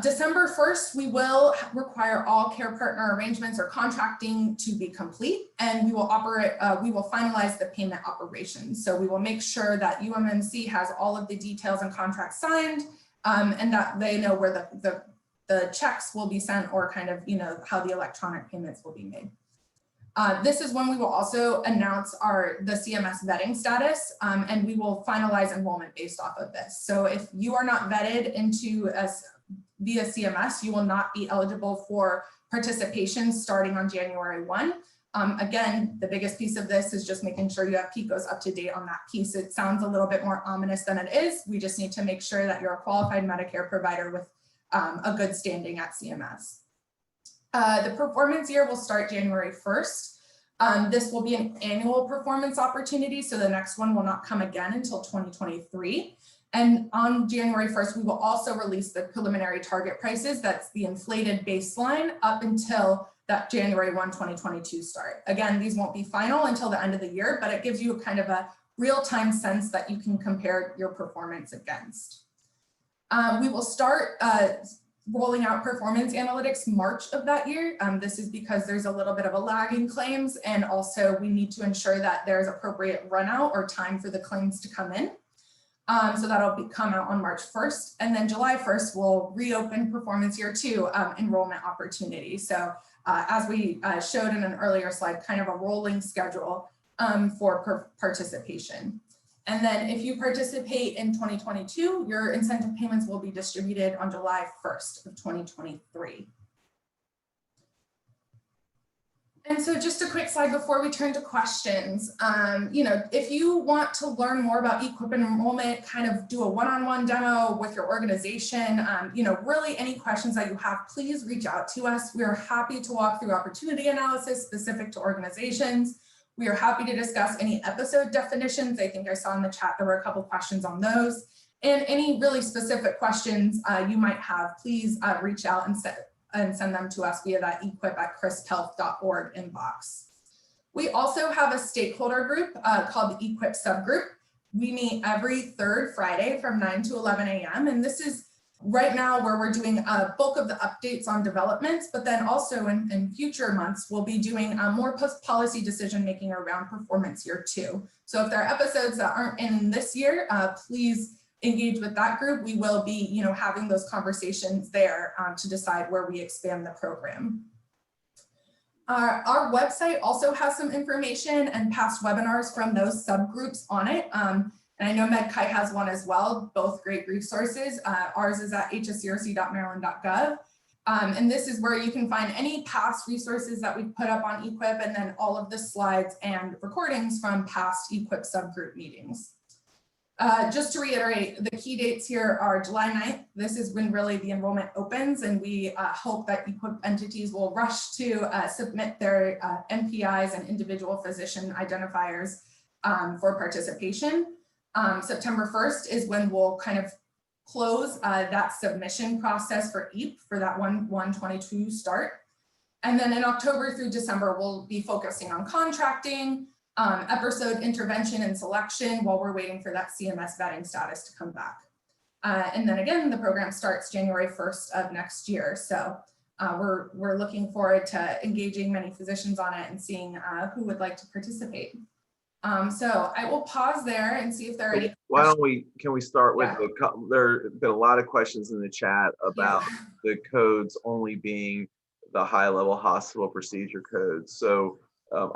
December 1st, we will require all care partner arrangements or contracting to be complete, and we will finalize the payment operations. So we will make sure that UMMC has all of the details and contracts signed, and that they know where the checks will be sent, or kind of, how the electronic payments will be made. This is when we will also announce the CMS vetting status, and we will finalize enrollment based off of this. So if you are not vetted into via CMS, you will not be eligible for participation starting on January 1. Again, the biggest piece of this is just making sure you have PICOS up to date on that piece. It sounds a little bit more ominous than it is. We just need to make sure that you're a qualified Medicare provider with a good standing at CMS. The performance year will start January 1st. This will be an annual performance opportunity, so the next one will not come again until 2023. And on January 1st, we will also release the preliminary target prices. That's the inflated baseline up until that January 1, 2022 start. Again, these won't be final until the end of the year, but it gives you kind of a real-time sense that you can compare your performance against. We will start rolling out performance analytics March of that year. This is because there's a little bit of a lag in claims, and also we need to ensure that there's appropriate run out or time for the claims to come in. So that'll come out on March 1st. And then July 1st, we'll reopen performance year 2 enrollment opportunity. So as we showed in an earlier slide, kind of a rolling schedule for participation. And then if you participate in 2022, your incentive payments will be distributed on July 1st of 2023. And so just a quick slide before we turn to questions. If you want to learn more about EQIP enrollment, kind of do a one-on-one demo with your organization, really any questions that you have, please reach out to us. We are happy to walk through opportunity analysis specific to organizations. We are happy to discuss any episode definitions. I think I saw in the chat there were a couple questions on those. And any really specific questions you might have, please reach out and send them to us via that equip@crisphealth.org inbox. We also have a stakeholder group called the EQIP subgroup. We meet every third Friday from 9 to 11 a.m. And this is right now where we're doing a bulk of the updates on developments, but then also in future months, we'll be doing more post-policy decision-making around performance year 2. So if there are episodes that aren't in this year, please engage with that group. We will be, having those conversations there to decide where we expand the program. Our website also has some information and past webinars from those subgroups on it. And I know MedChi has one as well, both great resources. Ours is at hscrc.maryland.gov. And this is where you can find any past resources that we put up on EQIP, and then all of the slides and recordings from past EQIP subgroup meetings. Just to reiterate, the key dates here are July 9th. This is when really the enrollment opens, and we hope that EQIP entities will rush to submit their NPIs and individual physician identifiers for participation. September 1st is when we'll kind of close that submission process for EAP for that 1/1/22 start. And then in October through December, we'll be focusing on contracting, episode intervention and selection while we're waiting for that CMS vetting status to come back. And then again, the program starts January 1st of next year. So we're looking forward to engaging many physicians on it and seeing who would like to participate. So I will pause there and see if there are any questions. Can we start with there have been a lot of questions in the chat about the codes only being the high level hospital procedure codes. So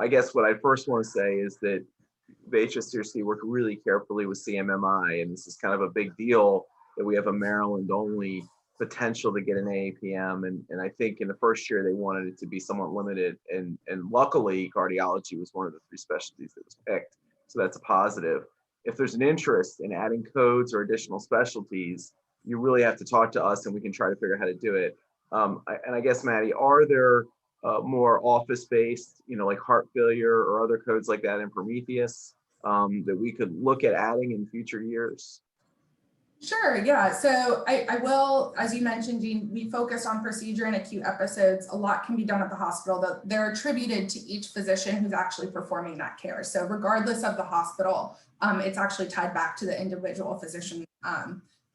I guess what I first want to say is that the HSCRC worked really carefully with CMMI, and this is kind of a big deal that we have a Maryland only potential to get an AAPM. And I think in the first year they wanted it to be somewhat limited, and luckily cardiology was one of the 3 specialties that was picked. So that's a positive. If there's an interest in adding codes or additional specialties, you really have to talk to us and we can try to figure out how to do it. And I guess, Maddie, are there more office-based, like heart failure or other codes like that in Prometheus that we could look at adding in future years? Sure, yeah. So I will, as you mentioned, Dean, we focus on procedure and acute episodes. A lot can be done at the hospital. They're attributed to each physician who's actually performing that care. So regardless of the hospital, it's actually tied back to the individual physician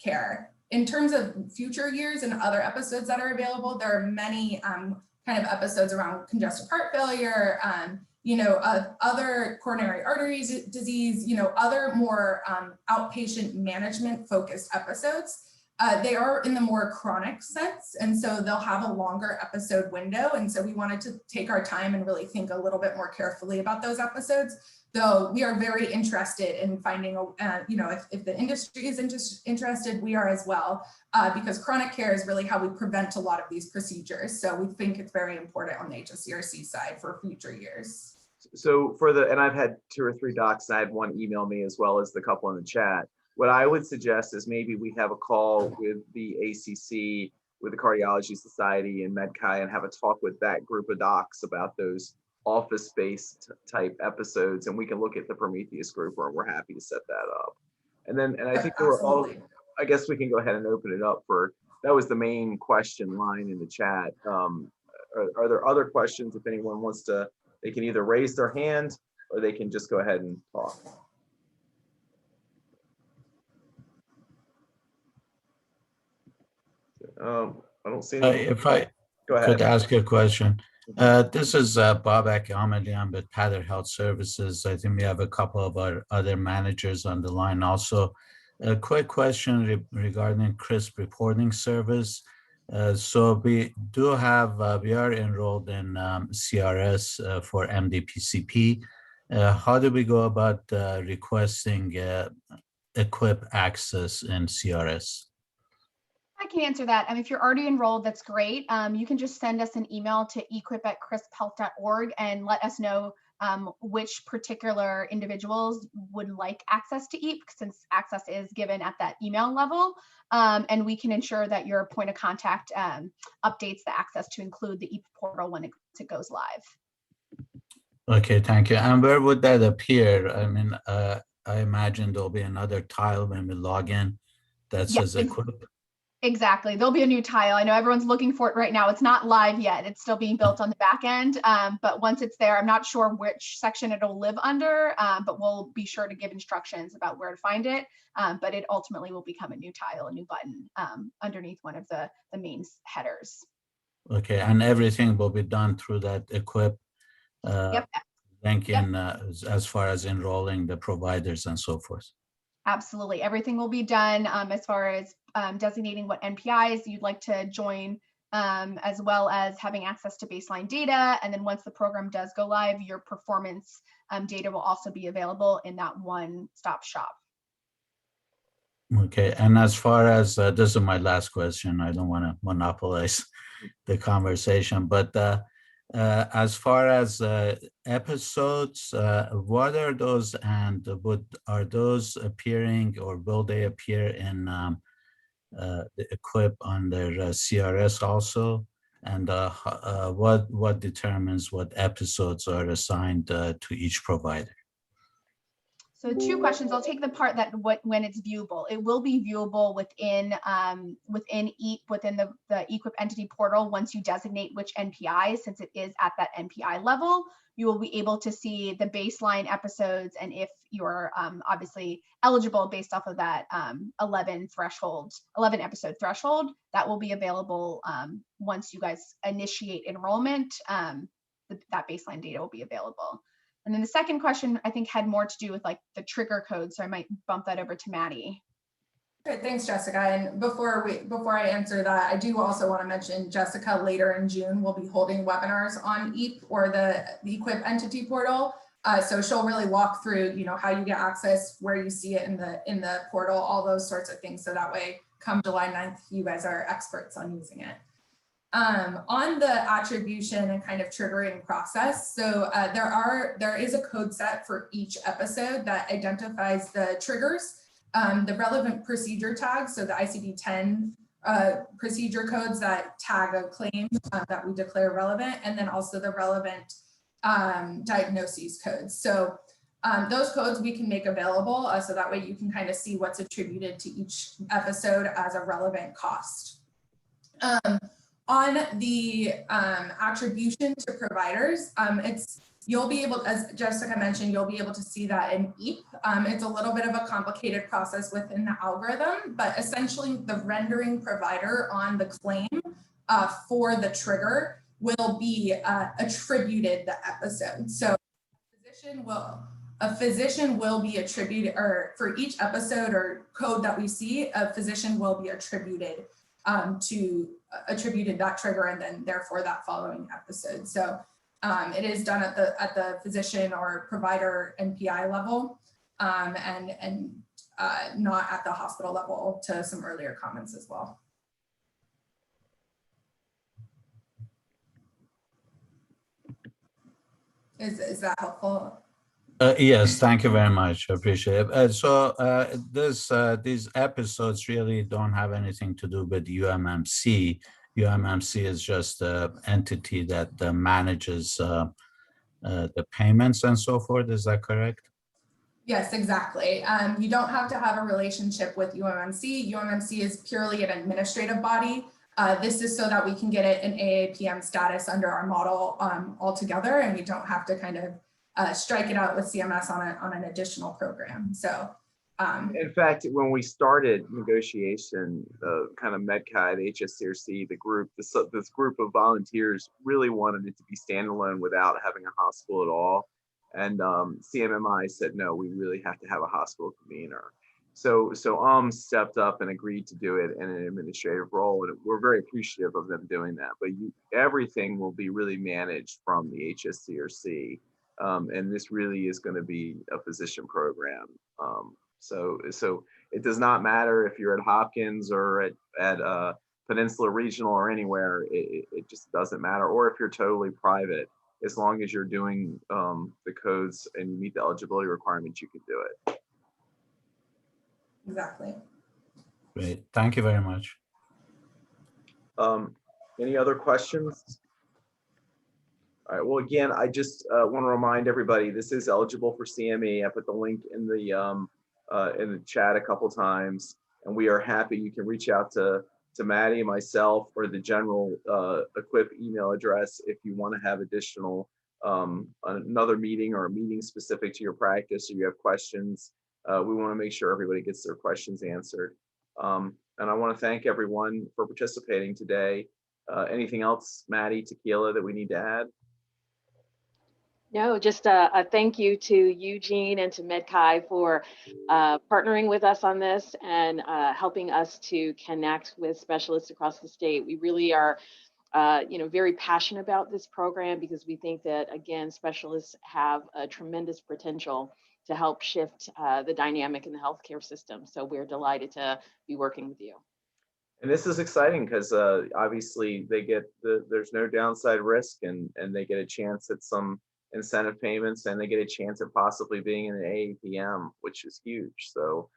care. In terms of future years and other episodes that are available, there are many kind of episodes around congestive heart failure, other coronary artery disease, other more outpatient management focused episodes. They are in the more chronic sense, and so they'll have a longer episode window. And so we wanted to take our time and really think a little bit more carefully about those episodes. Though we are very interested in finding, if the industry is interested, we are as well, because chronic care is really how we prevent a lot of these procedures. So we think it's very important on the HSCRC side for future years. So and I've had 2 or 3 docs, I had one email me as well as the couple in the chat. What I would suggest is maybe we have a call with the ACC, with the Cardiology Society and MedChi, and have a talk with that group of docs about those office-based type episodes, and we can look at the Prometheus group, where we're happy to set that up. And I think there were all, I guess we can go ahead and open it up for, that was the main question line in the chat. Are there other questions? If anyone wants to, they can either raise their hand or they can just go ahead and talk. I don't see any. If I go ahead. could ask a question. This is Babak Ahmedi. I'm with Pather Health Services. I think we have a couple of our other managers on the line also. A quick question regarding CRISP reporting service. So we are enrolled in CRS for MD-PCP. How do we go about requesting EQIP access in CRS? I can answer that. If you're already enrolled, that's great. You can just send us an email to equip@crisphealth.org and let us know which particular individuals would like access to EAP, since access is given at that email level. And we can ensure that your point of contact updates the access to include the EAP portal when it goes live. Okay, thank you. And where would that appear? I mean, I imagine there'll be another tile when we log in that says EQIP. Exactly. There'll be a new tile. I know everyone's looking for it right now. It's not live yet. It's still being built on the back end. But once it's there, I'm not sure which section it'll live under, but we'll be sure to give instructions about where to find it. But it ultimately will become a new tile, a new button underneath one of the main headers. Okay, and everything will be done through that EQIP Yep. link Yep. in as far as enrolling the providers and so forth. Absolutely. Everything will be done as far as designating what NPIs you'd like to join, as well as having access to baseline data. And then once the program does go live, your performance data will also be available in that one-stop shop. Okay, and as far as, this is my last question, I don't want to monopolize the conversation, but as far as episodes, what are those, and are those appearing, or will they appear in the EQIP under CRS also? And what determines what episodes are assigned to each provider? So 2 questions. I'll take the part that when it's viewable. It will be viewable within the EQIP entity portal. Once you designate which NPI, since it is at that NPI level, you will be able to see the baseline episodes, and if you're obviously eligible based off of that 11 episode threshold, that will be available once you guys initiate enrollment. That baseline data will be available. And then the second question, I think, had more to do with like the trigger code. So I might bump that over to Maddie. Great, thanks, Jessica. And before I answer that, I do also want to mention Jessica later in June will be holding webinars on EAP, or the EQIP entity portal. So she'll really walk through, how you get access, where you see it in the portal, all those sorts of things. So that way, come July 9th, you guys are experts on using it. On the attribution and kind of triggering process, so there is a code set for each episode that identifies the triggers, the relevant procedure tags, so the ICD-10 procedure codes that tag a claim that we declare relevant, and then also the relevant diagnoses codes. So those codes we can make available, so that way you can kind of see what's attributed to each episode as a relevant cost. On the attribution to providers, you'll be able, as Jessica mentioned, you'll be able to see that in EAP. It's a little bit of a complicated process within the algorithm, but essentially the rendering provider on the claim for the trigger will be attributed the episode. So a physician will be attributed, or for each episode or code that we see, a physician will be attributed attributed that trigger, and then therefore that following episode. So it is done at the physician or provider NPI level, and not at the hospital level, to some earlier comments as well. Is that helpful? Yes, thank you very much. I appreciate it. So these episodes really don't have anything to do with UMMC. UMMC is just an entity that manages the payments and so forth. Is that correct? Yes, exactly. You don't have to have a relationship with UMMC. UMMC is purely an administrative body. This is so that we can get it in AAPM status under our model altogether, and we don't have to kind of strike it out with CMS on an additional program. So, in fact, when we started negotiation, kind of MedCAD, HSCRC, this group of volunteers really wanted it to be standalone without having a hospital at all. And CMMI said, no, we really have to have a hospital convener. So stepped up and agreed to do it in an administrative role, and we're very appreciative of them doing that. But everything will be really managed from the HSCRC. And this really is going to be a physician program. So it does not matter if you're at Hopkins or at Peninsula Regional or anywhere. It just doesn't matter. Or if you're totally private, as long as you're doing the codes and you meet the eligibility requirements, you can do it. Exactly. Great. Thank you very much. Any other questions? All right, well, again, I just want to remind everybody, this is eligible for CME. I put the link in the chat a couple times, and we are happy. You can reach out to Maddie, myself, or the general EQIP email address if you want to have additional another meeting or a meeting specific to your practice, or you have questions. We want to make sure everybody gets their questions answered. And I want to thank everyone for participating today. Anything else, Maddie, Tequila, that we need to add? No, just a thank you to Eugene and to MedChi for partnering with us on this and helping us to connect with specialists across the state. We really are, very passionate about this program because we think that, again, specialists have a tremendous potential to help shift the dynamic in the healthcare system. So we're delighted to be working with you. And this is exciting because obviously they get there's no downside risk, and they get a chance at some incentive payments, and they get a chance at possibly being in an AAPM, which is huge. So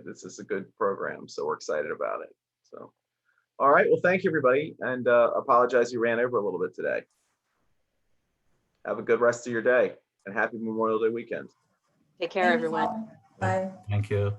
this is a good program. So we're excited about it. So, all right. Well, thank you, everybody. And apologize you ran over a little bit today. Have a good rest of your day and happy Memorial Day weekend. Take care, everyone. Bye. Thank you.